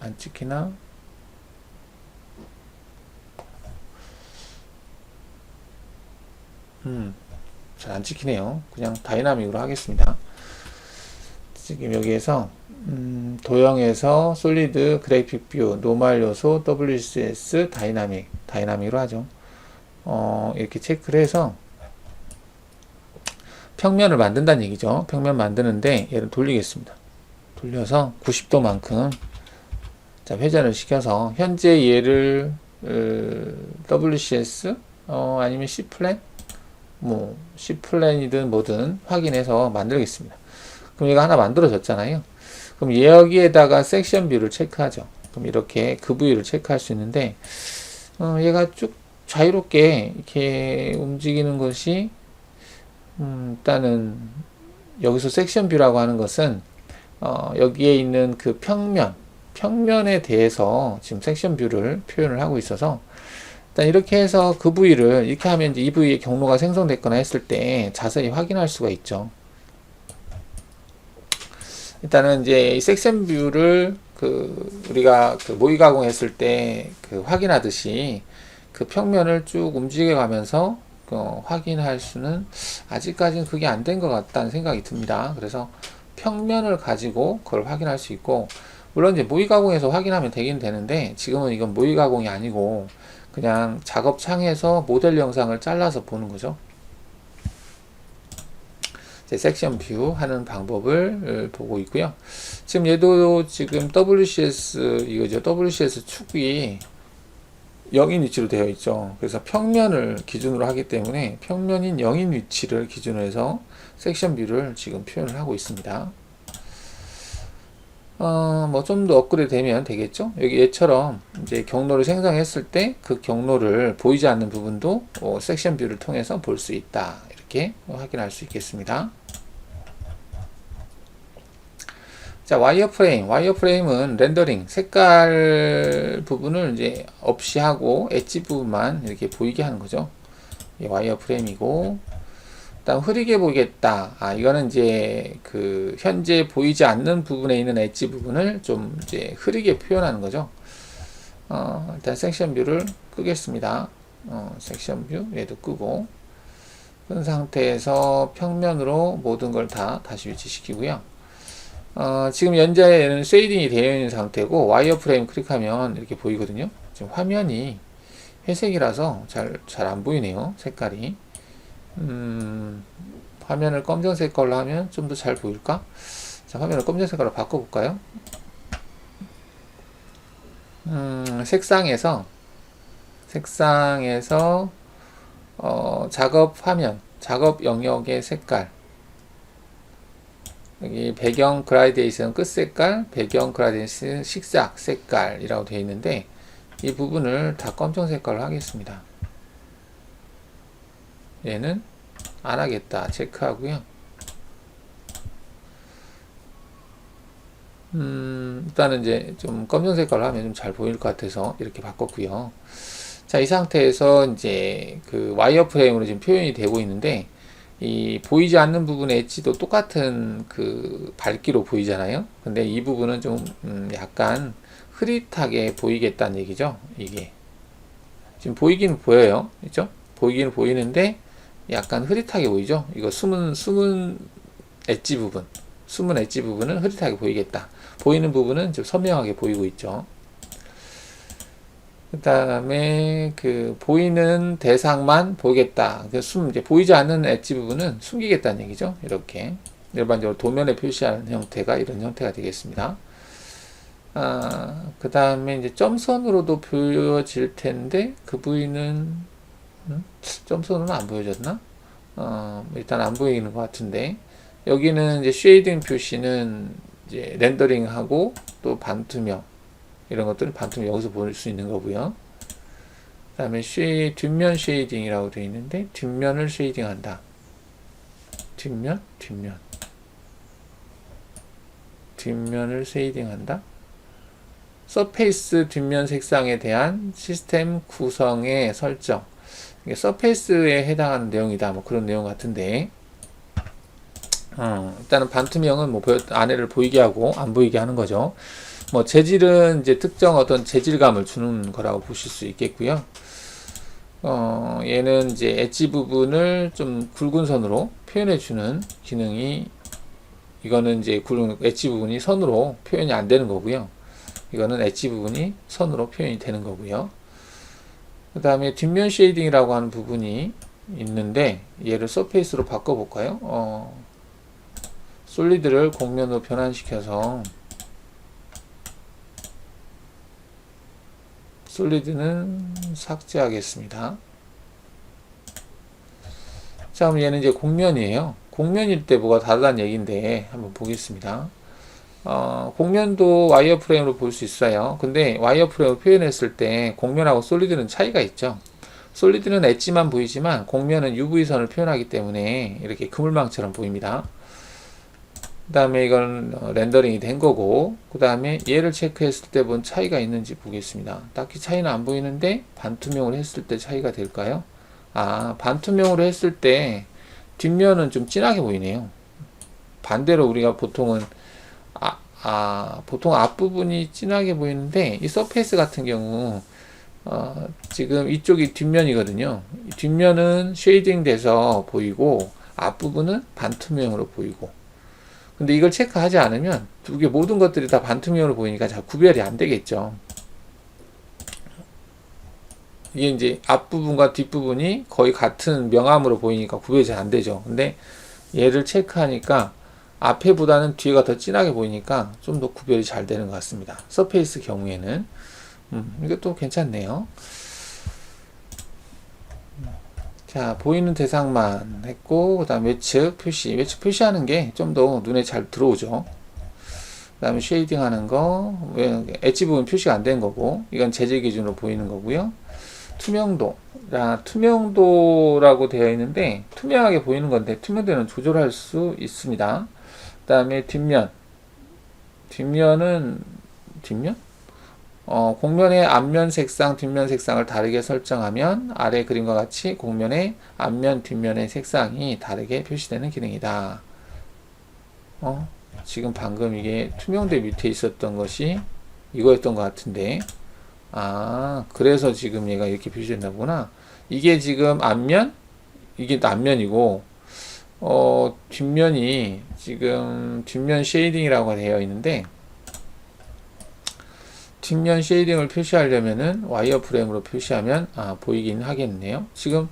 S1: 안 찍히나? 잘 안 찍히네요. 그냥 다이나믹으로 하겠습니다. 지금 여기에서 도형에서 솔리드, 그래픽 뷰, 노멀 요소, WCS, 다이나믹으로 하죠. 이렇게 체크를 해서 평면을 만든다는 얘기죠. 평면 만드는데 얘를 돌리겠습니다. 돌려서 90도만큼 자, 회전을 시켜서 현재 얘를 WCS 아니면 C플랜 뭐 C플랜이든 뭐든 확인해서 만들겠습니다. 그럼 얘가 하나 만들어졌잖아요. 그럼 여기에다가 섹션 뷰를 체크하죠. 그럼 이렇게 그 부위를 체크할 수 있는데 얘가 쭉 자유롭게 이렇게 움직이는 것이 일단은 여기서 섹션 뷰라고 하는 것은 여기에 있는 그 평면에 대해서 지금 섹션 뷰를 표현을 하고 있어서 일단 이렇게 해서 그 부위를 이렇게 하면 이제 이 부위에 경로가 생성됐거나 했을 때 자세히 확인할 수가 있죠. 일단은 이제 이 섹션 뷰를 우리가 모의 가공했을 때 확인하듯이 그 평면을 쭉 움직여 가면서 확인할 수는 아직까지는 그게 안 된 것 같다는 생각이 듭니다. 그래서 평면을 가지고 그걸 확인할 수 있고, 물론 이제 모의 가공해서 확인하면 되긴 되는데 지금은 이건 모의 가공이 아니고 그냥 작업창에서 모델 영상을 잘라서 보는 거죠. 이제 섹션 뷰 하는 방법을 보고 있고요. 지금 얘도 지금 WCS 이거죠. WCS 축이 0인 위치로 되어 있죠. 그래서 평면을 기준으로 하기 때문에 평면인 0인 위치를 기준으로 해서 섹션 뷰를 지금 표현을 하고 있습니다. 뭐 좀 더 업그레이드 되면 되겠죠. 여기 얘처럼 이제 경로를 생성했을 때 그 경로를 보이지 않는 부분도 섹션 뷰를 통해서 볼 수 있다. 이렇게 확인할 수 있겠습니다. 자, 와이어프레임은 렌더링, 색깔 부분을 이제 없이 하고 엣지 부분만 이렇게 보이게 하는 거죠. 이 와이어프레임이고, 일단 흐리게 보이겠다. 이거는 이제 현재 보이지 않는 부분에 있는 엣지 부분을 좀 이제 흐리게 표현하는 거죠. 일단 섹션 뷰를 끄겠습니다. 섹션 뷰 얘도 끄고, 끈 상태에서 평면으로 모든 걸 다시 위치시키고요. 지금 현재는 쉐이딩이 되어 있는 상태고, 와이어프레임 클릭하면 이렇게 보이거든요. 지금 화면이 회색이라서 잘 안 보이네요. 색깔이. 화면을 검정색 걸로 하면 좀 더 잘 보일까? 자, 화면을 검정색깔로 바꿔볼까요? 색상에서 작업 화면, 작업 영역의 색깔, 여기 배경 그라데이션 끝 색깔, 배경 그라데이션 식삭 색깔이라고 되어 있는데 이 부분을 다 검정 색깔로 하겠습니다. 얘는 안 하겠다 체크하고요. 일단은 이제 좀 검정 색깔로 하면 좀 잘 보일 것 같아서 이렇게 바꿨고요. 자, 이 상태에서 이제 와이어프레임으로 지금 표현이 되고 있는데, 이 보이지 않는 부분의 엣지도 똑같은 밝기로 보이잖아요. 근데 이 부분은 좀 약간 흐릿하게 보이겠다는 얘기죠. 이게 지금 보이기는 보여요, 그렇죠? 보이기는 보이는데 약간 흐릿하게 보이죠. 이거 숨은 엣지 부분은 흐릿하게 보이겠다. 보이는 부분은 좀 선명하게 보이고 있죠. 그 다음에 보이는 대상만 보이겠다. 이제 보이지 않는 엣지 부분은 숨기겠다는 얘기죠. 이렇게 일반적으로 도면에 표시하는 형태가 이런 형태가 되겠습니다. 그 다음에 이제 점선으로도 보여질 텐데 그 부위는 점선으로는 안 보여졌나? 일단 안 보이는 것 같은데, 여기는 이제 쉐이딩 표시는 이제 렌더링하고 또 반투명 이런 것들은 반투명 여기서 볼 수 있는 거고요. 그 다음에 뒷면 쉐이딩이라고 되어 있는데 뒷면을 쉐이딩한다. 뒷면을 쉐이딩한다. 서페이스 뒷면 색상에 대한 시스템 구성의 설정. 이게 서페이스에 해당하는 내용이다. 뭐 그런 내용 같은데, 일단은 반투명은 뭐 안에를 보이게 하고 안 보이게 하는 거죠. 뭐 재질은 이제 특정 어떤 재질감을 주는 거라고 보실 수 있겠고요. 얘는 이제 엣지 부분을 좀 굵은 선으로 표현해 주는 기능이, 이거는 이제 굵은 엣지 부분이 선으로 표현이 안 되는 거고요. 이거는 엣지 부분이 선으로 표현이 되는 거고요. 그 다음에 뒷면 쉐이딩이라고 하는 부분이 있는데, 얘를 서페이스로 바꿔볼까요? 솔리드를 곡면으로 변환시켜서, 솔리드는 삭제하겠습니다. 자, 그럼 얘는 이제 곡면이에요. 곡면일 때 뭐가 다르다는 얘기인데, 한번 보겠습니다. 곡면도 와이어프레임으로 볼 수 있어요. 근데 와이어프레임으로 표현했을 때 곡면하고 솔리드는 차이가 있죠. 솔리드는 엣지만 보이지만 곡면은 UV선을 표현하기 때문에 이렇게 그물망처럼 보입니다. 그 다음에 이건 렌더링이 된 거고, 그 다음에 얘를 체크했을 때 본 차이가 있는지 보겠습니다. 딱히 차이는 안 보이는데 반투명으로 했을 때 차이가 될까요? 반투명으로 했을 때 뒷면은 좀 진하게 보이네요. 반대로 우리가 보통은 보통 앞부분이 진하게 보이는데, 이 서페이스 같은 경우 지금 이쪽이 뒷면이거든요. 뒷면은 쉐이딩 돼서 보이고 앞부분은 반투명으로 보이고, 근데 이걸 체크하지 않으면 두 개 모든 것들이 다 반투명으로 보이니까 잘 구별이 안 되겠죠. 이게 이제 앞부분과 뒷부분이 거의 같은 명암으로 보이니까 구별이 잘 안 되죠. 근데 얘를 체크하니까 앞에보다는 뒤가 더 진하게 보이니까 좀 더 구별이 잘 되는 것 같습니다. 서페이스 경우에는 이것도 괜찮네요. 자, 보이는 대상만 했고, 그 다음 외측 표시하는 게 좀 더 눈에 잘 들어오죠. 그 다음에 쉐이딩 하는 거, 엣지 부분 표시가 안 된 거고, 이건 재질 기준으로 보이는 거고요. 투명도라고 되어 있는데, 투명하게 보이는 건데, 투명도는 조절할 수 있습니다. 그 다음에 뒷면? 곡면의 앞면 색상, 뒷면 색상을 다르게 설정하면 아래 그림과 같이 곡면의 앞면, 뒷면의 색상이 다르게 표시되는 기능이다. 지금 방금 이게 투명대 밑에 있었던 것이 이거였던 것 같은데, 그래서 지금 얘가 이렇게 표시된다 보구나. 이게 지금 앞면, 이게 앞면이고, 뒷면이 지금 뒷면 쉐이딩이라고 되어 있는데, 뒷면 쉐이딩을 표시하려면은 와이어 프레임으로 표시하면 보이긴 하겠네요. 지금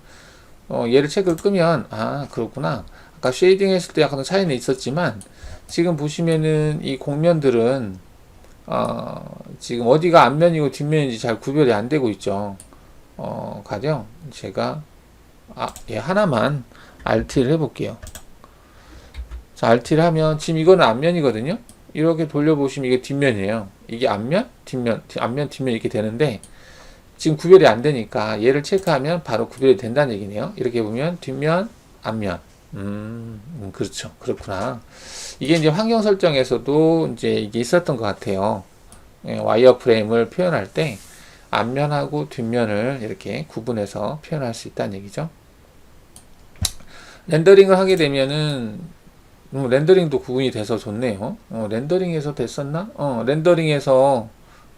S1: 얘를 체크를 끄면 그렇구나. 아까 쉐이딩 했을 때 약간 차이는 있었지만 지금 보시면은 이 곡면들은 지금 어디가 앞면이고 뒷면인지 잘 구별이 안 되고 있죠. 가령 제가 얘 하나만 RT를 해볼게요. 자, RT를 하면 지금 이거는 앞면이거든요. 이렇게 돌려보시면 이게 뒷면이에요. 이게 앞면, 뒷면, 앞면, 뒷면 이렇게 되는데 지금 구별이 안 되니까 얘를 체크하면 바로 구별이 된다는 얘기네요. 이렇게 보면 뒷면, 앞면. 그렇죠. 그렇구나. 이게 이제 환경 설정에서도 이제 이게 있었던 것 같아요. 와이어 프레임을 표현할 때 앞면하고 뒷면을 이렇게 구분해서 표현할 수 있다는 얘기죠. 렌더링을 하게 되면은 렌더링도 구분이 돼서 좋네요. 렌더링에서 됐었나?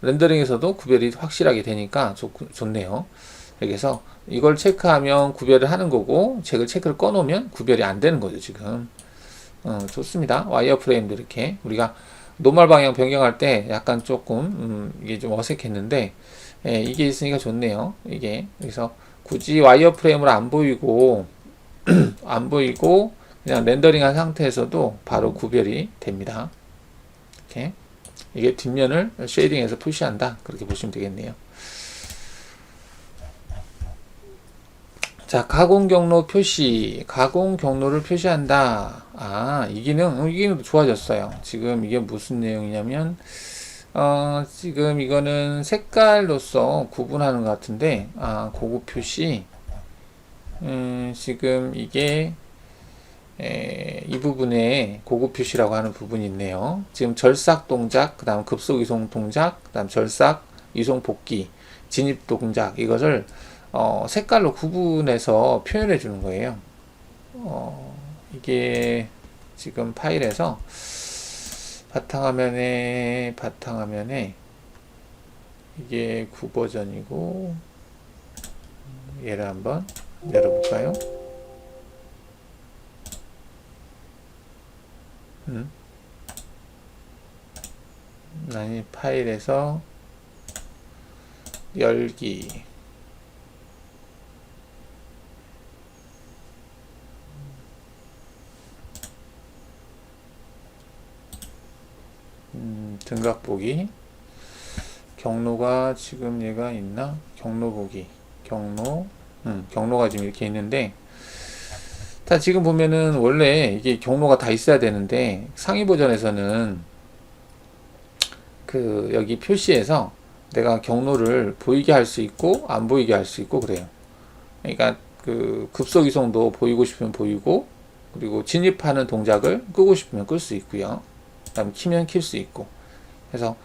S1: 렌더링에서도 구별이 확실하게 되니까 좋네요. 그래서 이걸 체크하면 구별을 하는 거고, 체크를 꺼놓으면 구별이 안 되는 거죠, 지금. 좋습니다. 와이어 프레임도 이렇게 우리가 노멀 방향 변경할 때 약간 조금 이게 좀 어색했는데, 이게 있으니까 좋네요. 이게 그래서 굳이 와이어 프레임으로 안 보이고 그냥 렌더링한 상태에서도 바로 구별이 됩니다. 이렇게 이게 뒷면을 쉐이딩해서 표시한다, 그렇게 보시면 되겠네요. 자, 가공 경로 표시, 가공 경로를 표시한다. 이 기능도 좋아졌어요. 지금 이게 무슨 내용이냐면, 지금 이거는 색깔로서 구분하는 것 같은데, 고급 표시, 지금 이게, 이 부분에 고급 표시라고 하는 부분이 있네요. 지금 절삭 동작, 그 다음 급속 이송 동작, 그 다음 절삭, 이송 복귀, 진입 동작, 이것을 색깔로 구분해서 표현해 주는 거예요. 이게 지금 파일에서 바탕화면에 이게 9 버전이고 얘를 한번 열어볼까요? 아니 파일에서 열기 등각 보기 경로가 지금 얘가 있나? 경로 보기 경로가 지금 이렇게 있는데 자 지금 보면은 원래 이게 경로가 다 있어야 되는데 상위 버전에서는 그 여기 표시에서 내가 경로를 보이게 할 수 있고 안 보이게 할 수 있고 그래요. 그러니까 그 급속 이송도 보이고 싶으면 보이고 그리고 진입하는 동작을 끄고 싶으면 끌 수 있고요. 그다음 키면 킬 수 있고. 그래서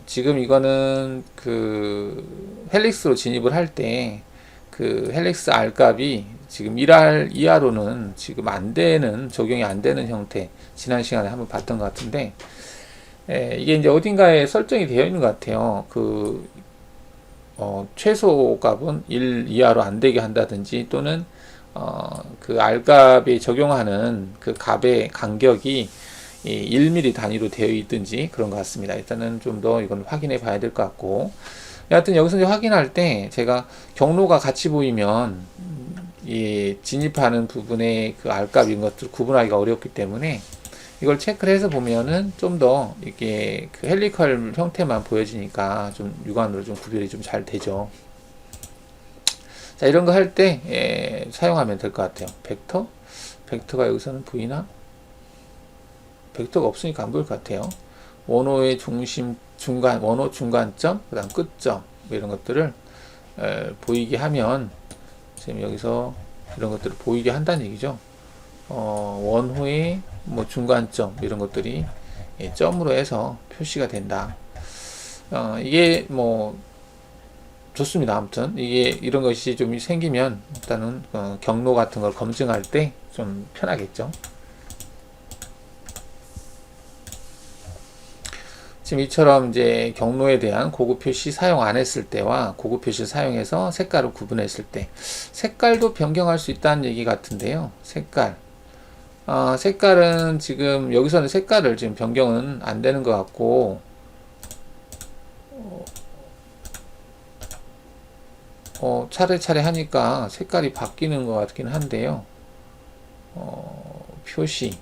S1: 지금 이거는 그 헬릭스로 진입을 할 때 그 헬릭스 R 값이 지금 1R 이하로는 지금 안 되는 적용이 안 되는 형태 지난 시간에 한번 봤던 것 같은데 이게 이제 어딘가에 설정이 되어 있는 것 같아요. 그 최소 값은 1 이하로 안 되게 한다든지 또는 그 R 값에 적용하는 그 값의 간격이 1mm 단위로 되어 있든지 그런 것 같습니다. 일단은 좀 더 이건 확인해 봐야 될 것 같고 여하튼 여기서 이제 확인할 때 제가 경로가 같이 보이면 이 진입하는 부분의 그 R 값인 것들 구분하기가 어렵기 때문에 이걸 체크를 해서 보면은 좀 더 이게 그 헬리컬 형태만 보여지니까 좀 육안으로 좀 구별이 좀 잘 되죠. 자, 이런 거 할 때 사용하면 될 것 같아요. 벡터가 여기서는 보이나? 벡터가 없으니까 안 보일 것 같아요. 원호의 중심, 원호 중간점, 그 다음 끝점, 뭐 이런 것들을 보이게 하면, 지금 여기서 이런 것들을 보이게 한다는 얘기죠. 원호의 뭐 중간점, 이런 것들이 점으로 해서 표시가 된다. 이게 뭐, 좋습니다. 아무튼, 이게 이런 것이 좀 생기면, 일단은, 경로 같은 걸 검증할 때 좀 편하겠죠. 지금 이처럼 이제 경로에 대한 고급 표시 사용 안 했을 때와 고급 표시를 사용해서 색깔을 구분했을 때 색깔도 변경할 수 있다는 얘기 같은데요. 색깔은 지금 여기서는 색깔을 지금 변경은 안 되는 것 같고 차례차례 하니까 색깔이 바뀌는 것 같긴 한데요. 표시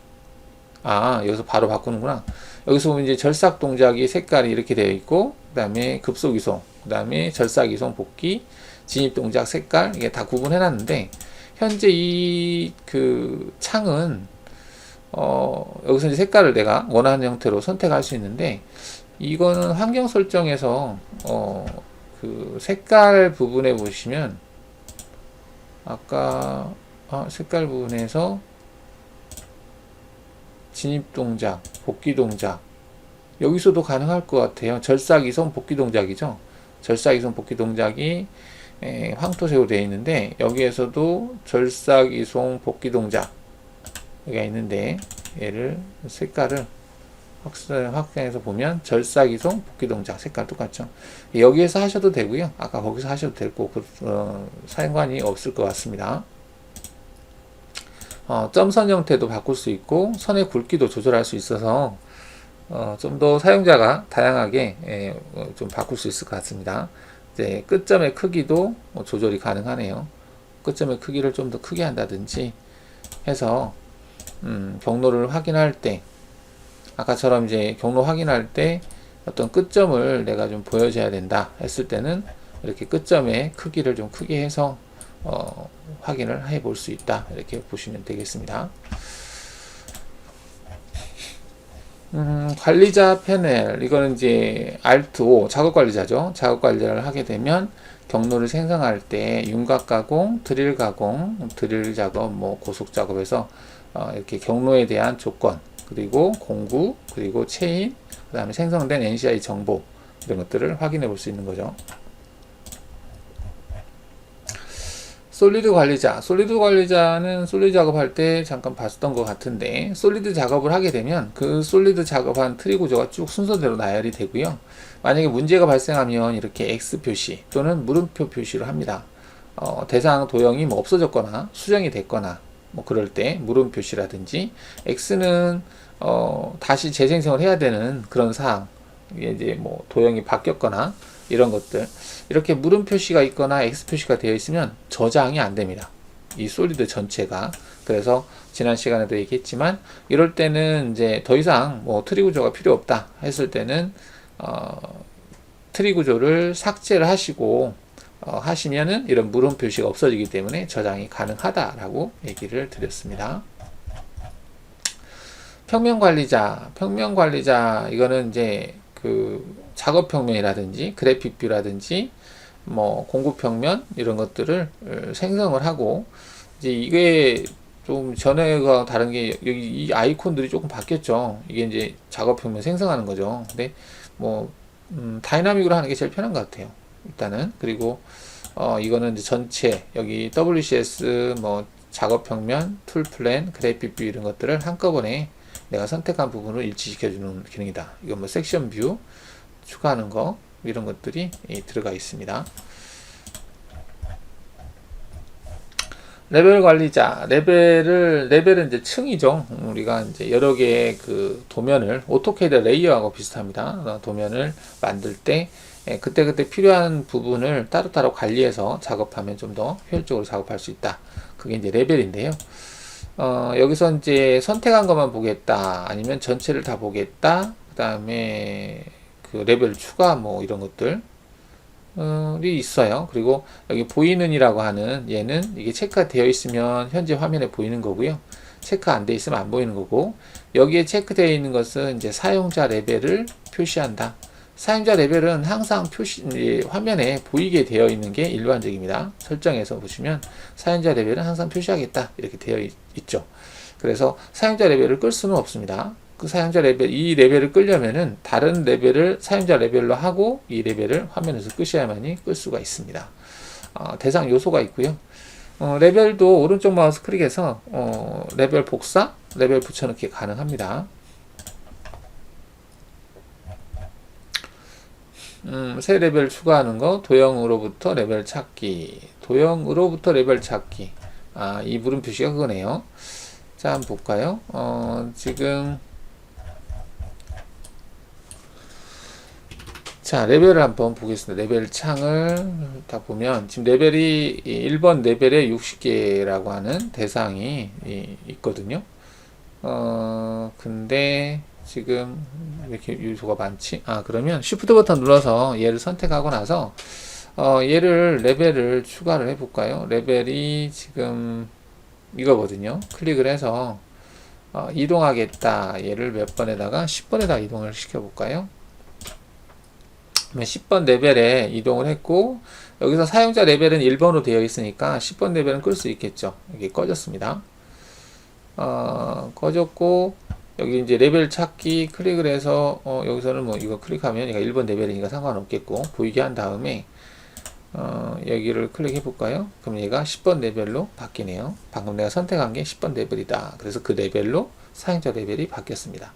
S1: 여기서 바로 바꾸는구나. 여기서 보면 이제 절삭 동작이 색깔이 이렇게 되어 있고, 그 다음에 급속 이송, 그 다음에 절삭 이송 복귀, 진입 동작 색깔, 이게 다 구분해 놨는데, 현재 이 그 창은, 여기서 이제 색깔을 내가 원하는 형태로 선택할 수 있는데, 이거는 환경 설정에서, 그 색깔 부분에 보시면, 아까, 색깔 부분에서, 진입 동작, 복귀 동작 여기서도 가능할 것 같아요. 절삭 이송 복귀 동작이죠. 절삭 이송 복귀 동작이 황토색으로 되어 있는데 여기에서도 절삭 이송 복귀 동작 여기가 있는데 얘를 색깔을 확장해서 보면 절삭 이송 복귀 동작 색깔 똑같죠. 여기에서 하셔도 되고요. 아까 거기서 하셔도 되고 상관이 없을 것 같습니다. 점선 형태도 바꿀 수 있고 선의 굵기도 조절할 수 있어서 좀 더 사용자가 다양하게 좀 바꿀 수 있을 것 같습니다. 이제 끝점의 크기도 조절이 가능하네요. 끝점의 크기를 좀 더 크게 한다든지 해서 경로를 확인할 때 아까처럼 이제 경로 확인할 때 어떤 끝점을 내가 좀 보여줘야 된다 했을 때는 이렇게 끝점의 크기를 좀 크게 해서 확인을 해 볼 수 있다. 이렇게 보시면 되겠습니다. 관리자 패널, 이거는 이제 Alt O, 작업 관리자죠. 작업 관리자를 하게 되면 경로를 생성할 때 윤곽 가공, 드릴 가공, 드릴 작업, 뭐 고속 작업에서 이렇게 경로에 대한 조건, 그리고 공구, 그리고 체인, 그 다음에 생성된 NCI 정보, 이런 것들을 확인해 볼 수 있는 거죠. 솔리드 관리자는 솔리드 작업할 때 잠깐 봤었던 것 같은데, 솔리드 작업을 하게 되면 그 솔리드 작업한 트리 구조가 쭉 순서대로 나열이 되고요. 만약에 문제가 발생하면 이렇게 X 표시 또는 물음표 표시를 합니다. 대상 도형이 뭐 없어졌거나 수정이 됐거나 뭐 그럴 때 물음 표시라든지, X는 다시 재생성을 해야 되는 그런 사항, 이제 뭐 도형이 바뀌었거나 이런 것들, 이렇게 물음 표시가 있거나 X 표시가 되어 있으면 저장이 안 됩니다. 이 솔리드 전체가. 그래서 지난 시간에도 얘기했지만, 이럴 때는 이제 더 이상 뭐 트리 구조가 필요 없다 했을 때는 트리 구조를 삭제를 하시고 하시면은 이런 물음 표시가 없어지기 때문에 저장이 가능하다라고 얘기를 드렸습니다. 평면 관리자 이거는 이제 그 작업 평면이라든지 그래픽 뷰라든지 뭐 공구 평면 이런 것들을 생성을 하고, 이제 이게 좀 전에가 다른 게 여기 이 아이콘들이 조금 바뀌었죠. 이게 이제 작업 평면 생성하는 거죠. 근데 뭐 다이나믹으로 하는 게 제일 편한 것 같아요. 일단은. 그리고 이거는 이제 전체 여기 WCS 뭐 작업 평면, 툴 플랜, 그래픽 뷰 이런 것들을 한꺼번에 내가 선택한 부분을 일치시켜주는 기능이다. 이건 뭐 섹션 뷰 추가하는 거 이런 것들이 들어가 있습니다. 레벨 관리자, 레벨은 이제 층이죠. 우리가 이제 여러 개의 그 도면을 오토캐드 레이어하고 비슷합니다. 도면을 만들 때 그때그때 필요한 부분을 따로따로 관리해서 작업하면 좀 더 효율적으로 작업할 수 있다. 그게 이제 레벨인데요. 여기서 이제 선택한 것만 보겠다, 아니면 전체를 다 보겠다, 그 다음에 그 레벨 추가 뭐 이런 것들 이 있어요. 그리고 여기 보이는이라고 하는 얘는 이게 체크가 되어 있으면 현재 화면에 보이는 거고요. 체크 안 되어 있으면 안 보이는 거고, 여기에 체크되어 있는 것은 이제 사용자 레벨을 표시한다. 사용자 레벨은 항상 화면에 보이게 되어 있는 게 일반적입니다. 설정에서 보시면 사용자 레벨은 항상 표시하겠다 이렇게 되어 있죠. 그래서 사용자 레벨을 끌 수는 없습니다. 그 사용자 레벨, 이 레벨을 끌려면은 다른 레벨을 사용자 레벨로 하고 이 레벨을 화면에서 끄셔야만이 끌 수가 있습니다. 대상 요소가 있고요. 레벨도 오른쪽 마우스 클릭해서 레벨 복사, 레벨 붙여넣기 가능합니다. 새 레벨 추가하는 거, 도형으로부터 레벨 찾기, 이 물음 표시가 그거네요. 자, 한번 볼까요? 지금 자, 레벨을 한번 보겠습니다. 레벨 창을 다 보면 지금 레벨이 1번 레벨에 60개라고 하는 대상이 있거든요. 근데 지금 왜 이렇게 요소가 많지? 그러면 Shift 버튼 눌러서 얘를 선택하고 나서 얘를 레벨을 추가를 해 볼까요? 레벨이 지금 이거거든요. 클릭을 해서 이동하겠다. 얘를 몇 번에다가 10번에다 이동을 시켜 볼까요? 10번 레벨에 이동을 했고, 여기서 사용자 레벨은 1번으로 되어 있으니까 10번 레벨은 끌 수 있겠죠. 이게 꺼졌습니다. 꺼졌고, 여기 이제 레벨 찾기 클릭을 해서 여기서는 뭐 이거 클릭하면 얘가 1번 레벨이니까 상관없겠고, 보이게 한 다음에 여기를 클릭해 볼까요? 그럼 얘가 10번 레벨로 바뀌네요. 방금 내가 선택한 게 10번 레벨이다. 그래서 그 레벨로 사용자 레벨이 바뀌었습니다.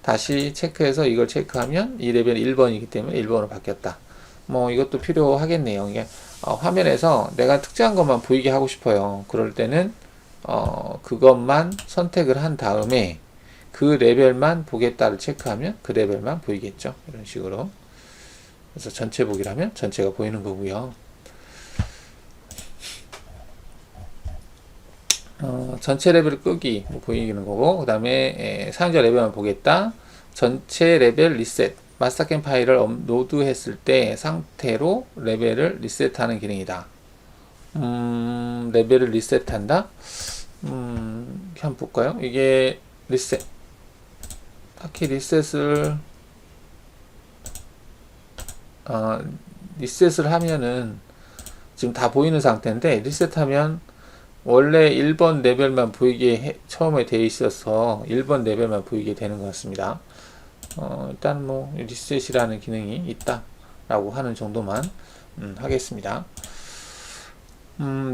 S1: 다시 체크해서 이걸 체크하면 이 레벨이 1번이기 때문에 1번으로 바뀌었다. 뭐 이것도 필요하겠네요. 이게 화면에서 내가 특정한 것만 보이게 하고 싶어요. 그럴 때는 그것만 선택을 한 다음에 그 레벨만 보겠다를 체크하면 그 레벨만 보이겠죠. 이런 식으로. 그래서 전체 보기를 하면 전체가 보이는 거고요. 전체 레벨 끄기 뭐 보이는 거고, 그 다음에 사용자 레벨만 보겠다, 전체 레벨 리셋, 마스터캠 파일을 로드했을 때 상태로 레벨을 리셋하는 기능이다. 레벨을 리셋한다. 한번 볼까요? 이게 리셋, 딱히 리셋을 하면은 지금 다 보이는 상태인데, 리셋하면 원래 1번 레벨만 보이게 처음에 되어 있어서 1번 레벨만 보이게 되는 것 같습니다. 일단 뭐 리셋이라는 기능이 있다 라고 하는 정도만 하겠습니다.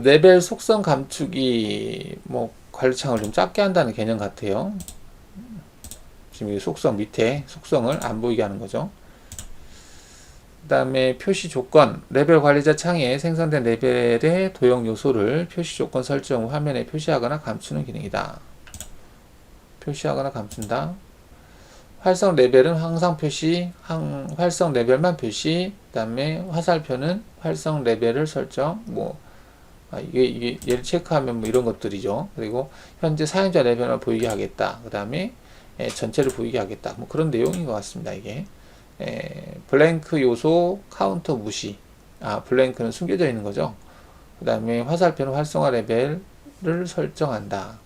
S1: 레벨 속성 감추기, 뭐, 관리창을 좀 작게 한다는 개념 같아요. 지금 이 속성 밑에 속성을 안 보이게 하는 거죠. 그 다음에 표시 조건, 레벨 관리자 창에 생성된 레벨의 도형 요소를 표시 조건 설정 후 화면에 표시하거나 감추는 기능이다. 표시하거나 감춘다. 활성 레벨은 항상 표시, 활성 레벨만 표시, 그 다음에 화살표는 활성 레벨을 설정, 뭐, 이게 얘를 체크하면 뭐 이런 것들이죠. 그리고 현재 사용자 레벨만 보이게 하겠다. 그 다음에 전체를 보이게 하겠다. 뭐 그런 내용인 것 같습니다. 이게 블랭크 요소 카운터 무시. 블랭크는 숨겨져 있는 거죠. 그 다음에 화살표는 활성화 레벨을 설정한다.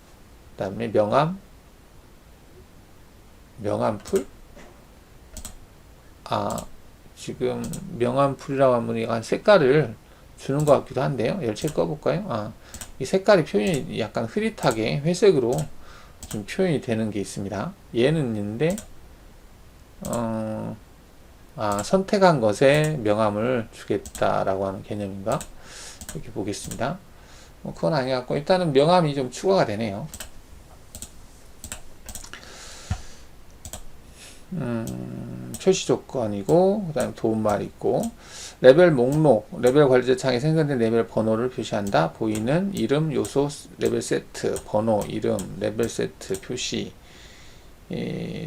S1: 그 다음에 명암풀? 지금 명암풀이라고 하면 약간 색깔을 주는 것 같기도 한데요. 얘를 체크 꺼볼까요? 이 색깔이 표현이 약간 흐릿하게 회색으로 좀 표현이 되는 게 있습니다. 얘는 있는데, 선택한 것에 명암을 주겠다라고 하는 개념인가? 이렇게 보겠습니다. 그건 아니갖고, 일단은 명암이 좀 추가가 되네요. 표시 조건이고, 그 다음에 도움말 있고, 레벨 목록, 레벨 관리자 창에 생성된 레벨 번호를 표시한다. 보이는 이름, 요소, 레벨 세트, 번호, 이름, 레벨 세트 표시,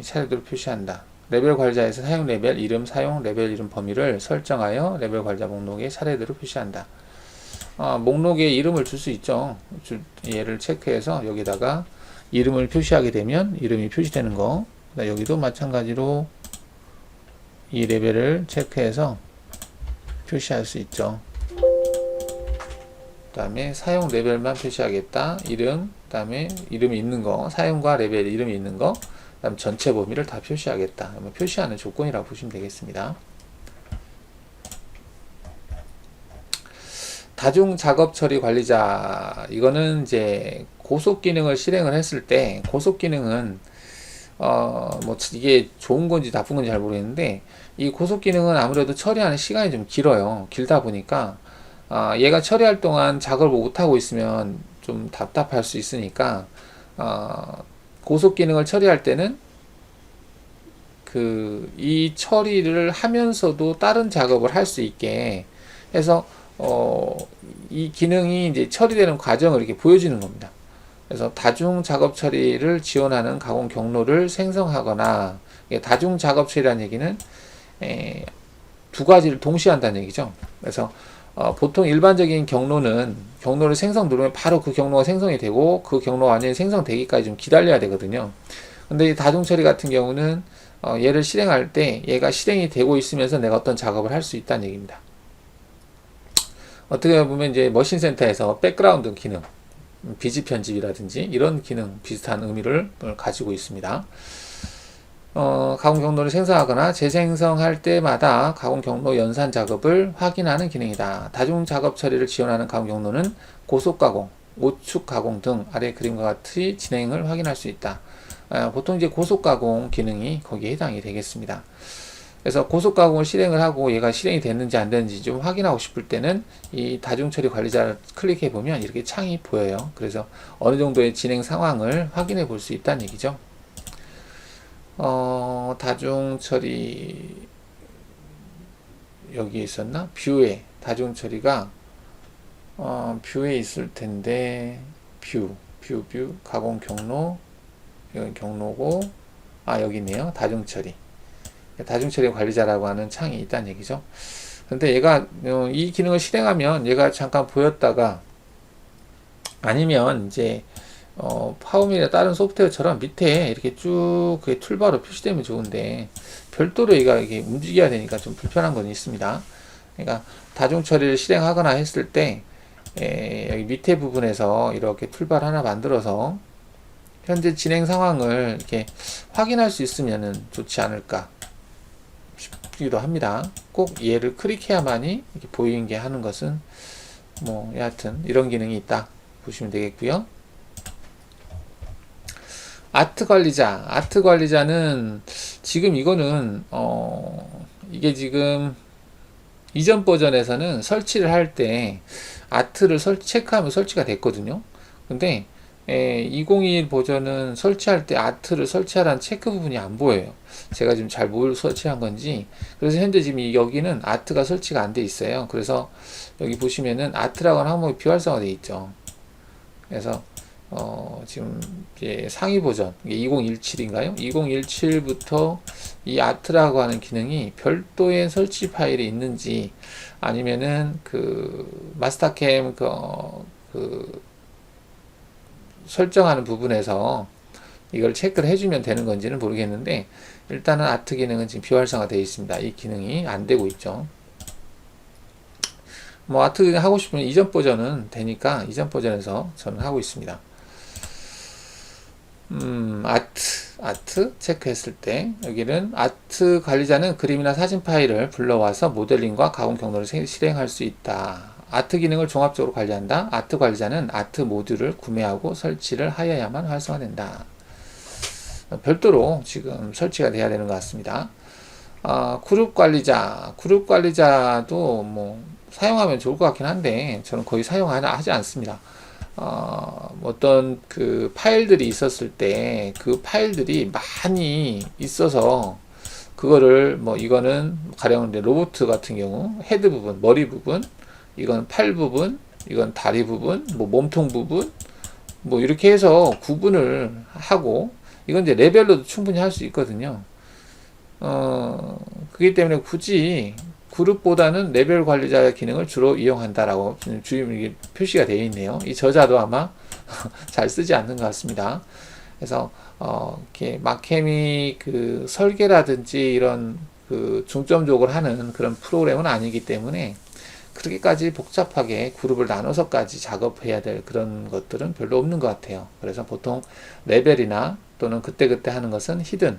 S1: 차례대로 표시한다. 레벨 관리자에서 사용 레벨, 이름, 사용 레벨 이름 범위를 설정하여 레벨 관리자 목록에 차례대로 표시한다. 목록에 이름을 줄 수 있죠. 얘를 체크해서 여기다가 이름을 표시하게 되면 이름이 표시되는 거. 여기도 마찬가지로 이 레벨을 체크해서 표시할 수 있죠. 그 다음에 사용 레벨만 표시하겠다. 이름, 그 다음에 이름이 있는 거, 사용과 레벨 이름이 있는 거, 그 다음 전체 범위를 다 표시하겠다. 표시하는 조건이라고 보시면 되겠습니다. 다중 작업 처리 관리자. 이거는 이제 고속 기능을 실행을 했을 때, 고속 기능은 뭐 이게 좋은 건지 나쁜 건지 잘 모르겠는데, 이 고속 기능은 아무래도 처리하는 시간이 좀 길어요. 길다 보니까 얘가 처리할 동안 작업을 못 하고 있으면 좀 답답할 수 있으니까 고속 기능을 처리할 때는 이 처리를 하면서도 다른 작업을 할 수 있게 해서 이 기능이 이제 처리되는 과정을 이렇게 보여주는 겁니다. 그래서 다중 작업 처리를 지원하는 가공 경로를 생성하거나, 다중 작업 처리라는 얘기는 두 가지를 동시에 한다는 얘기죠. 그래서 보통 일반적인 경로를 생성 누르면 바로 그 경로가 생성이 되고 그 경로가 완전히 생성되기까지 좀 기다려야 되거든요. 근데 이 다중 처리 같은 경우는 얘를 실행할 때 얘가 실행이 되고 있으면서 내가 어떤 작업을 할 수 있다는 얘기입니다. 어떻게 보면 이제 머신센터에서 백그라운드 기능, 비지 편집이라든지 이런 기능 비슷한 의미를 가지고 있습니다. 가공 경로를 생성하거나 재생성할 때마다 가공 경로 연산 작업을 확인하는 기능이다. 다중 작업 처리를 지원하는 가공 경로는 고속 가공, 오축 가공 등 아래 그림과 같이 진행을 확인할 수 있다. 보통 이제 고속 가공 기능이 거기에 해당이 되겠습니다. 그래서 고속 가공을 실행을 하고 얘가 실행이 됐는지 안 됐는지 좀 확인하고 싶을 때는 이 다중 처리 관리자를 클릭해 보면 이렇게 창이 보여요. 그래서 어느 정도의 진행 상황을 확인해 볼 수 있다는 얘기죠. 다중 처리 여기 있었나? 뷰에 다중 처리가 뷰에 있을 텐데 뷰 가공 경로, 여기 경로고, 여기 있네요. 다중 처리 관리자라고 하는 창이 있다는 얘기죠. 근데 얘가 이 기능을 실행하면 얘가 잠깐 보였다가, 아니면 이제 파워밀이나 다른 소프트웨어처럼 밑에 이렇게 쭉 그게 툴바로 표시되면 좋은데 별도로 얘가 이게 움직여야 되니까 좀 불편한 건 있습니다. 그러니까 다중 처리를 실행하거나 했을 때 여기 밑에 부분에서 이렇게 툴바를 하나 만들어서 현재 진행 상황을 이렇게 확인할 수 있으면 좋지 않을까 싶기도 합니다. 꼭 얘를 클릭해야만이 이렇게 보이는 게 하는 것은 뭐 여하튼 이런 기능이 있다 보시면 되겠고요. 아트 관리자는 지금 이거는 이게 지금 이전 버전에서는 설치를 할 때 아트를 체크하면 설치가 됐거든요. 근데 2021 버전은 설치할 때 아트를 설치하라는 체크 부분이 안 보여요. 제가 지금 잘 뭘 설치한 건지. 그래서 현재 지금 여기는 아트가 설치가 안 돼 있어요. 그래서 여기 보시면은 아트라고 하는 항목이 비활성화 되어 있죠. 그래서 지금 이제 상위 버전 2017인가요? 2017부터 이 아트라고 하는 기능이 별도의 설치 파일이 있는지 아니면은 그 마스터캠 그 설정하는 부분에서 이걸 체크를 해주면 되는 건지는 모르겠는데 일단은 아트 기능은 지금 비활성화 되어 있습니다. 이 기능이 안 되고 있죠. 뭐 아트 기능 하고 싶으면 이전 버전은 되니까 이전 버전에서 저는 하고 있습니다. 아트 체크했을 때 여기는 아트 관리자는 그림이나 사진 파일을 불러와서 모델링과 가공 경로를 실행할 수 있다. 아트 기능을 종합적으로 관리한다. 아트 관리자는 아트 모듈을 구매하고 설치를 하여야만 활성화된다. 별도로 지금 설치가 돼야 되는 것 같습니다. 그룹 관리자도 뭐 사용하면 좋을 것 같긴 한데 저는 거의 사용하지 않습니다. 어떤 그 파일들이 있었을 때 그 파일들이 많이 있어서 그거를 뭐 이거는 가령 이제 로봇 같은 경우 헤드 부분, 머리 부분, 이건 팔 부분, 이건 다리 부분, 뭐 몸통 부분, 뭐 이렇게 해서 구분을 하고 이건 이제 레벨로도 충분히 할 수 있거든요. 그렇기 때문에 굳이 그룹보다는 레벨 관리자 기능을 주로 이용한다라고 주임 표시가 되어 있네요. 이 저자도 아마 잘 쓰지 않는 것 같습니다. 그래서 이렇게 마케미 그 설계라든지 이런 그 중점적으로 하는 그런 프로그램은 아니기 때문에 그렇게까지 복잡하게 그룹을 나눠서까지 작업해야 될 그런 것들은 별로 없는 것 같아요. 그래서 보통 레벨이나 또는 그때그때 하는 것은 히든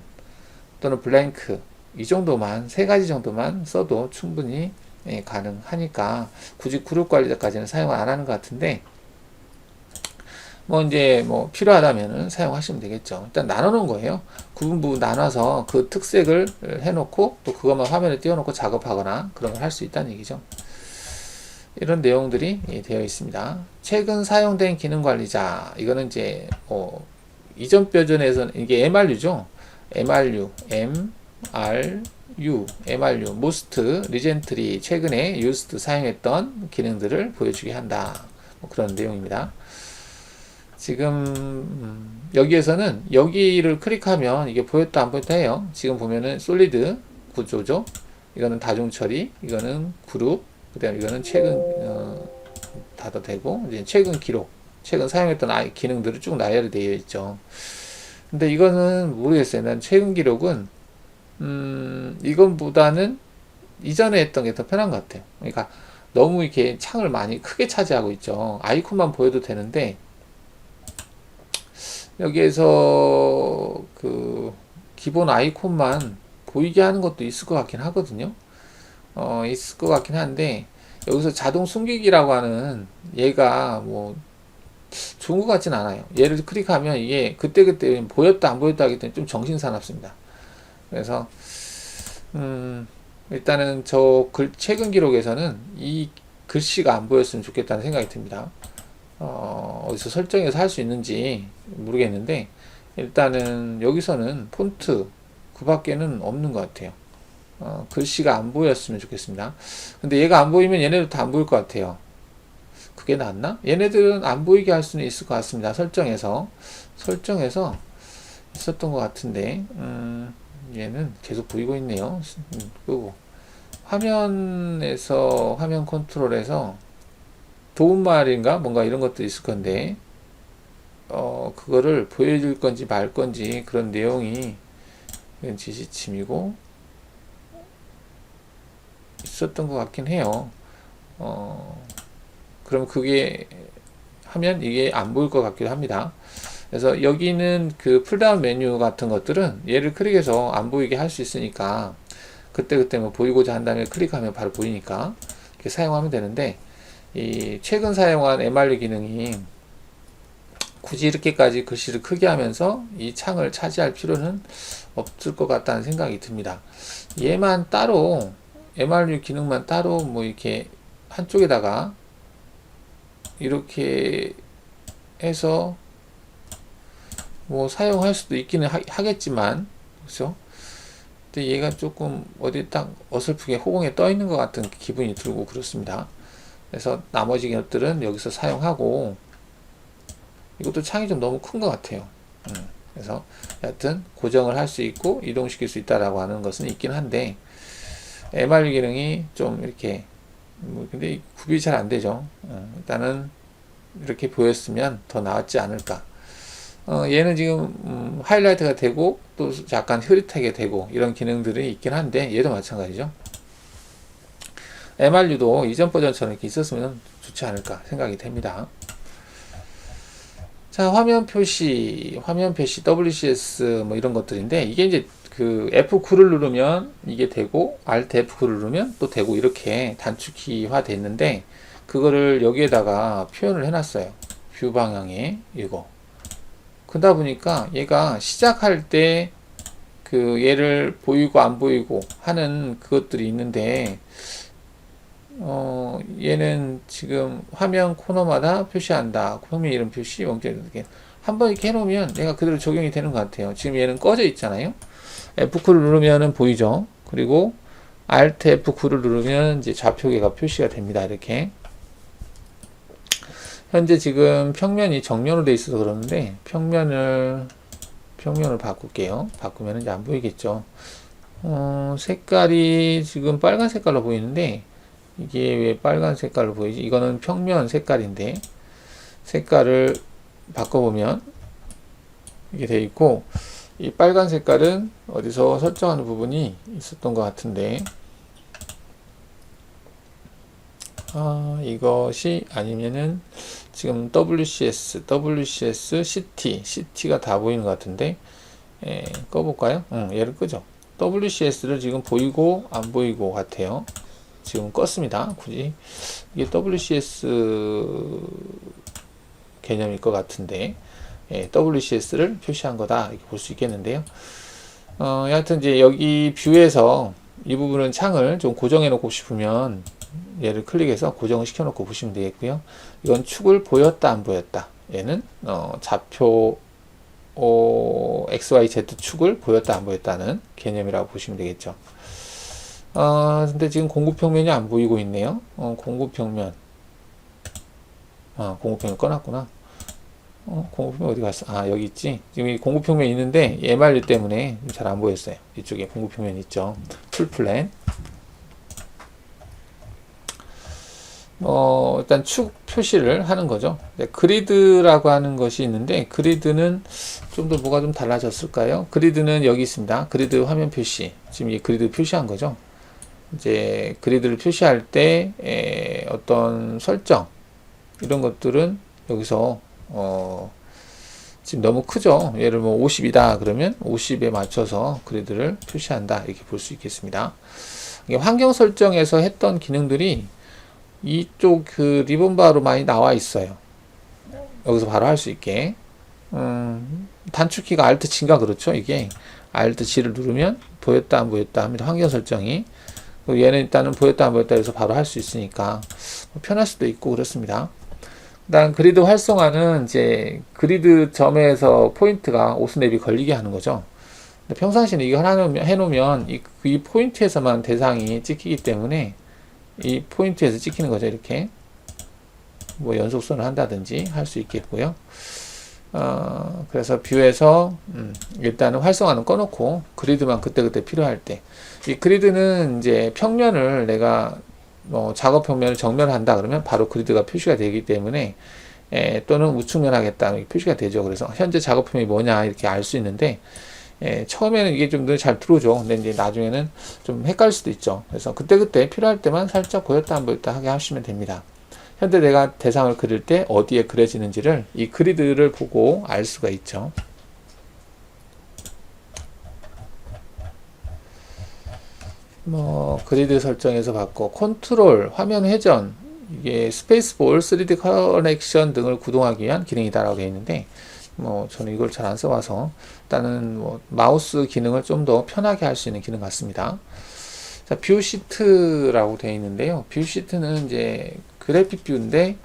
S1: 또는 블랭크 이 정도만 세 가지 정도만 써도 충분히 가능하니까 굳이 그룹 관리자까지는 사용을 안 하는 것 같은데 뭐 이제 뭐 필요하다면은 사용하시면 되겠죠. 일단 나눠 놓은 거예요. 부분 나눠서 그 특색을 해놓고 또 그것만 화면에 띄워놓고 작업하거나 그런 걸 할 수 있다는 얘기죠. 이런 내용들이 되어 있습니다. 최근 사용된 기능 관리자 이거는 이제 이전 버전에서는 이게 MRU죠. MRU, MRU, most recently 최근에 used 사용했던 기능들을 보여주게 한다. 뭐 그런 내용입니다. 지금 여기에서는 여기를 클릭하면 이게 보였다 안 보였다 해요. 지금 보면은 솔리드 구조죠. 이거는 다중 처리, 이거는 그룹, 그다음 이거는 최근 닫아 되고 이제 최근 기록, 최근 사용했던 기능들을 쭉 나열이 되어 있죠. 근데 이거는 모르겠어요. 난 최근 기록은 이건보다는 이전에 했던 게 더 편한 것 같아요. 그러니까 너무 이렇게 창을 많이 크게 차지하고 있죠. 아이콘만 보여도 되는데 여기에서 그 기본 아이콘만 보이게 하는 것도 있을 것 같긴 하거든요. 있을 것 같긴 한데 여기서 자동 숨기기라고 하는 얘가 뭐 좋은 것 같진 않아요. 얘를 클릭하면 이게 그때그때 보였다 안 보였다 하기 때문에 좀 정신사납습니다. 그래서 일단은 최근 기록에서는 이 글씨가 안 보였으면 좋겠다는 생각이 듭니다. 어디서 설정해서 할 수 있는지 모르겠는데 일단은 여기서는 폰트 그 밖에는 없는 것 같아요. 글씨가 안 보였으면 좋겠습니다. 근데 얘가 안 보이면 얘네도 다 안 보일 것 같아요. 그게 낫나? 얘네들은 안 보이게 할 수는 있을 것 같습니다. 설정해서 있었던 것 같은데 얘는 계속 보이고 있네요. 끄고 화면에서 화면 컨트롤에서 도움말인가 뭔가 이런 것도 있을 건데 그거를 보여줄 건지 말 건지 그런 내용이 지시침이고 있었던 것 같긴 해요. 그럼 그게 하면 이게 안 보일 것 같기도 합니다. 그래서 여기는 그 풀다운 메뉴 같은 것들은 얘를 클릭해서 안 보이게 할 수 있으니까 그때그때 뭐 보이고자 한다면 클릭하면 바로 보이니까 이렇게 사용하면 되는데 이 최근 사용한 MRU 기능이 굳이 이렇게까지 글씨를 크게 하면서 이 창을 차지할 필요는 없을 것 같다는 생각이 듭니다. 얘만 따로 MRU 기능만 따로 뭐 이렇게 한쪽에다가 이렇게 해서 뭐 사용할 수도 있기는 하겠지만, 그렇죠? 근데 얘가 조금 어디 딱 어설프게 호봉에 떠 있는 것 같은 기분이 들고 그렇습니다. 그래서 나머지 것들은 여기서 사용하고, 이것도 창이 좀 너무 큰 것 같아요. 그래서 여하튼 고정을 할 수 있고 이동시킬 수 있다라고 하는 것은 있긴 한데, MRU 기능이 좀 이렇게 근데 구별이 잘 안 되죠. 일단은 이렇게 보였으면 더 나았지 않을까. 얘는 지금 하이라이트가 되고 또 약간 흐릿하게 되고 이런 기능들이 있긴 한데, 얘도 마찬가지죠. MRU도 이전 버전처럼 이렇게 있었으면 좋지 않을까 생각이 됩니다. 자, 화면 표시 WCS 뭐 이런 것들인데, 이게 이제 그 F9를 누르면 이게 되고 Alt F9를 누르면 또 되고 이렇게 단축키화 됐는데, 그거를 여기에다가 표현을 해놨어요. 뷰 방향에 이거. 그러다 보니까 얘가 시작할 때 그 얘를 보이고 안 보이고 하는 그것들이 있는데, 얘는 지금 화면 코너마다 표시한다. 평면 이름 표시, 이렇게 한번 이렇게 해놓으면 얘가 그대로 적용이 되는 것 같아요. 지금 얘는 꺼져 있잖아요. F9를 누르면은 보이죠. 그리고 Alt F9를 누르면 이제 좌표계가 표시가 됩니다. 이렇게. 현재 지금 평면이 정면으로 돼 있어서 그러는데, 평면을 바꿀게요. 바꾸면 이제 안 보이겠죠. 색깔이 지금 빨간 색깔로 보이는데, 이게 왜 빨간 색깔로 보이지? 이거는 평면 색깔인데, 색깔을 바꿔보면 이게 돼 있고, 이 빨간 색깔은 어디서 설정하는 부분이 있었던 것 같은데, 이것이 아니면은 지금 WCS, CT가 다 보이는 것 같은데, 꺼볼까요? 얘를 끄죠. WCS를 지금 보이고 안 보이고 같아요. 지금 껐습니다. 굳이 이게 WCS 개념일 것 같은데, WCS를 표시한 거다 이렇게 볼 수 있겠는데요. 여하튼 이제 여기 뷰에서 이 부분은 창을 좀 고정해 놓고 싶으면 얘를 클릭해서 고정을 시켜 놓고 보시면 되겠고요. 이건 축을 보였다 안 보였다. 얘는 좌표 XYZ 축을 보였다 안 보였다는 개념이라고 보시면 되겠죠. 근데 지금 공구평면이 안 보이고 있네요. 공구평면 꺼놨구나. 공구평면 어디 갔어? 여기 있지. 지금 이 공구평면 있는데 MRU 때문에 잘 안 보였어요. 이쪽에 공구평면 있죠. 풀플랜. 일단 축 표시를 하는 거죠. 그리드라고 하는 것이 있는데, 그리드는 좀 더 뭐가 좀 달라졌을까요? 그리드는 여기 있습니다. 그리드 화면 표시. 지금 이 그리드 표시한 거죠. 이제 그리드를 표시할 때 어떤 설정 이런 것들은 여기서 지금 너무 크죠. 예를 뭐 50이다 그러면 50에 맞춰서 그리드를 표시한다 이렇게 볼 수 있겠습니다. 환경 설정에서 했던 기능들이 이쪽 그 리본바로 많이 나와 있어요. 여기서 바로 할 수 있게. 단축키가 Alt G인가 그렇죠. 이게 Alt G를 누르면 보였다 안 보였다 합니다. 환경 설정이. 얘는 일단은 보였다 안 보였다 해서 바로 할 수 있으니까 편할 수도 있고 그렇습니다. 그다음 그리드 활성화는 이제 그리드 점에서 포인트가 오스냅이 걸리게 하는 거죠. 근데 평상시에 이거 해놓으면 이 포인트에서만 대상이 찍히기 때문에 이 포인트에서 찍히는 거죠. 이렇게 뭐 연속선을 한다든지 할 수 있겠고요. 그래서 뷰에서 일단은 활성화는 꺼놓고 그리드만 그때그때 필요할 때, 이 그리드는 이제 평면을 내가 작업 평면을 정면한다 그러면 바로 그리드가 표시가 되기 때문에 또는 우측면 하겠다 표시가 되죠. 그래서 현재 작업 평면이 뭐냐 이렇게 알 수 있는데, 처음에는 이게 좀 더 잘 들어오죠. 근데 이제 나중에는 좀 헷갈릴 수도 있죠. 그래서 그때그때 필요할 때만 살짝 보였다 안 보였다 하게 하시면 됩니다. 현재 내가 대상을 그릴 때 어디에 그려지는지를 이 그리드를 보고 알 수가 있죠. 그리드 설정에서 받고 컨트롤, 화면 회전, 이게 스페이스볼, 3D 커넥션 등을 구동하기 위한 기능이다라고 되어 있는데, 저는 이걸 잘 안 써봐서 일단은 마우스 기능을 좀 더 편하게 할 수 있는 기능 같습니다. 자, 뷰 시트라고 되어 있는데요. 뷰 시트는 이제 그래픽 뷰인데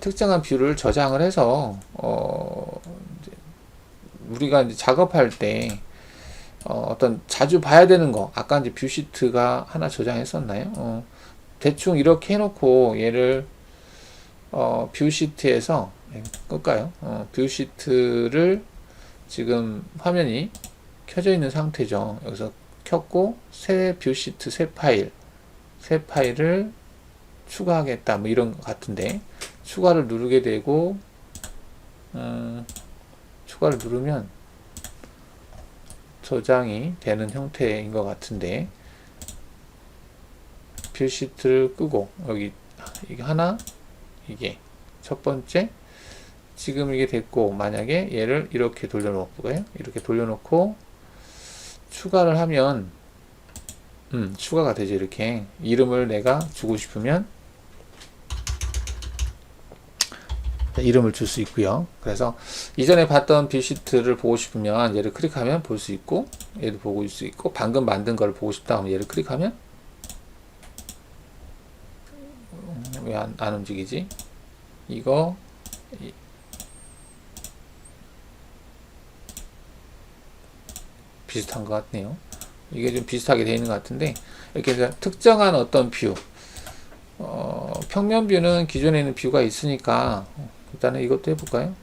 S1: 특정한 뷰를 저장을 해서 이제 우리가 이제 작업할 때 어떤 자주 봐야 되는 거, 아까 이제 뷰 시트가 하나 저장했었나요? 대충 이렇게 해놓고 얘를 뷰 시트에서 끌까요? 뷰 시트를 지금 화면이 켜져 있는 상태죠. 여기서 켰고 새 뷰 시트 새 파일을 추가하겠다 뭐 이런 것 같은데 추가를 누르게 되고 추가를 누르면 저장이 되는 형태인 것 같은데 뷰 시트를 끄고 여기 이게 하나 이게 첫 번째 지금 이게 됐고 만약에 얘를 이렇게 돌려놓고요. 이렇게 돌려놓고 추가를 하면 추가가 되죠. 이렇게 이름을 내가 주고 싶으면 이름을 줄 수 있고요. 그래서 이전에 봤던 뷰 시트를 보고 싶으면 얘를 클릭하면 볼 수 있고 얘도 보고 있을 수 있고 방금 만든 걸 보고 싶다 하면 얘를 클릭하면 왜 안 움직이지? 이거 비슷한 것 같네요. 이게 좀 비슷하게 되어 있는 것 같은데 이렇게 특정한 어떤 뷰 평면 뷰는 기존에 있는 뷰가 있으니까 일단은 이것도 해볼까요?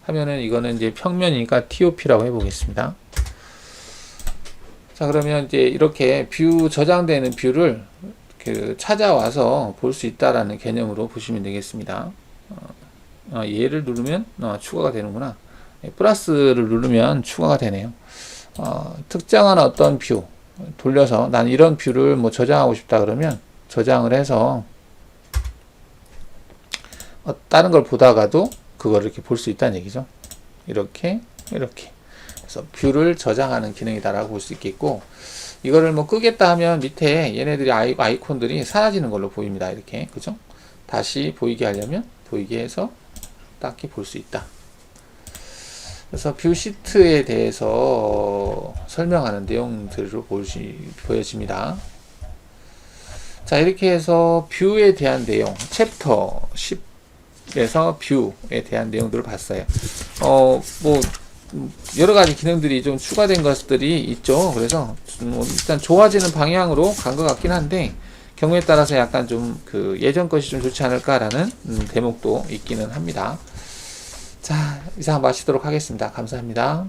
S1: 하면은 이거는 이제 평면이니까 TOP라고 해보겠습니다. 자, 그러면 이제 이렇게 뷰 저장되는 뷰를 찾아와서 볼 수 있다라는 개념으로 보시면 되겠습니다. 얘를 누르면 추가가 되는구나. 플러스를 누르면 추가가 되네요. 특정한 어떤 뷰 돌려서 난 이런 뷰를 뭐 저장하고 싶다 그러면 저장을 해서 다른 걸 보다가도 그걸 이렇게 볼 수 있다는 얘기죠. 이렇게 그래서 뷰를 저장하는 기능이다라고 볼 수 있겠고 이거를 뭐 끄겠다 하면 밑에 얘네들이 아이콘들이 사라지는 걸로 보입니다. 이렇게 그죠? 다시 보이게 하려면 보이게 해서 딱히 볼 수 있다. 그래서 뷰 시트에 대해서 설명하는 내용들로 보여집니다. 자, 이렇게 해서 뷰에 대한 내용, 챕터 10에서 뷰에 대한 내용들을 봤어요. 뭐 여러 가지 기능들이 좀 추가된 것들이 있죠. 그래서 일단 좋아지는 방향으로 간 것 같긴 한데 경우에 따라서 약간 좀 그 예전 것이 좀 좋지 않을까라는 대목도 있기는 합니다. 자, 이상 마치도록 하겠습니다. 감사합니다.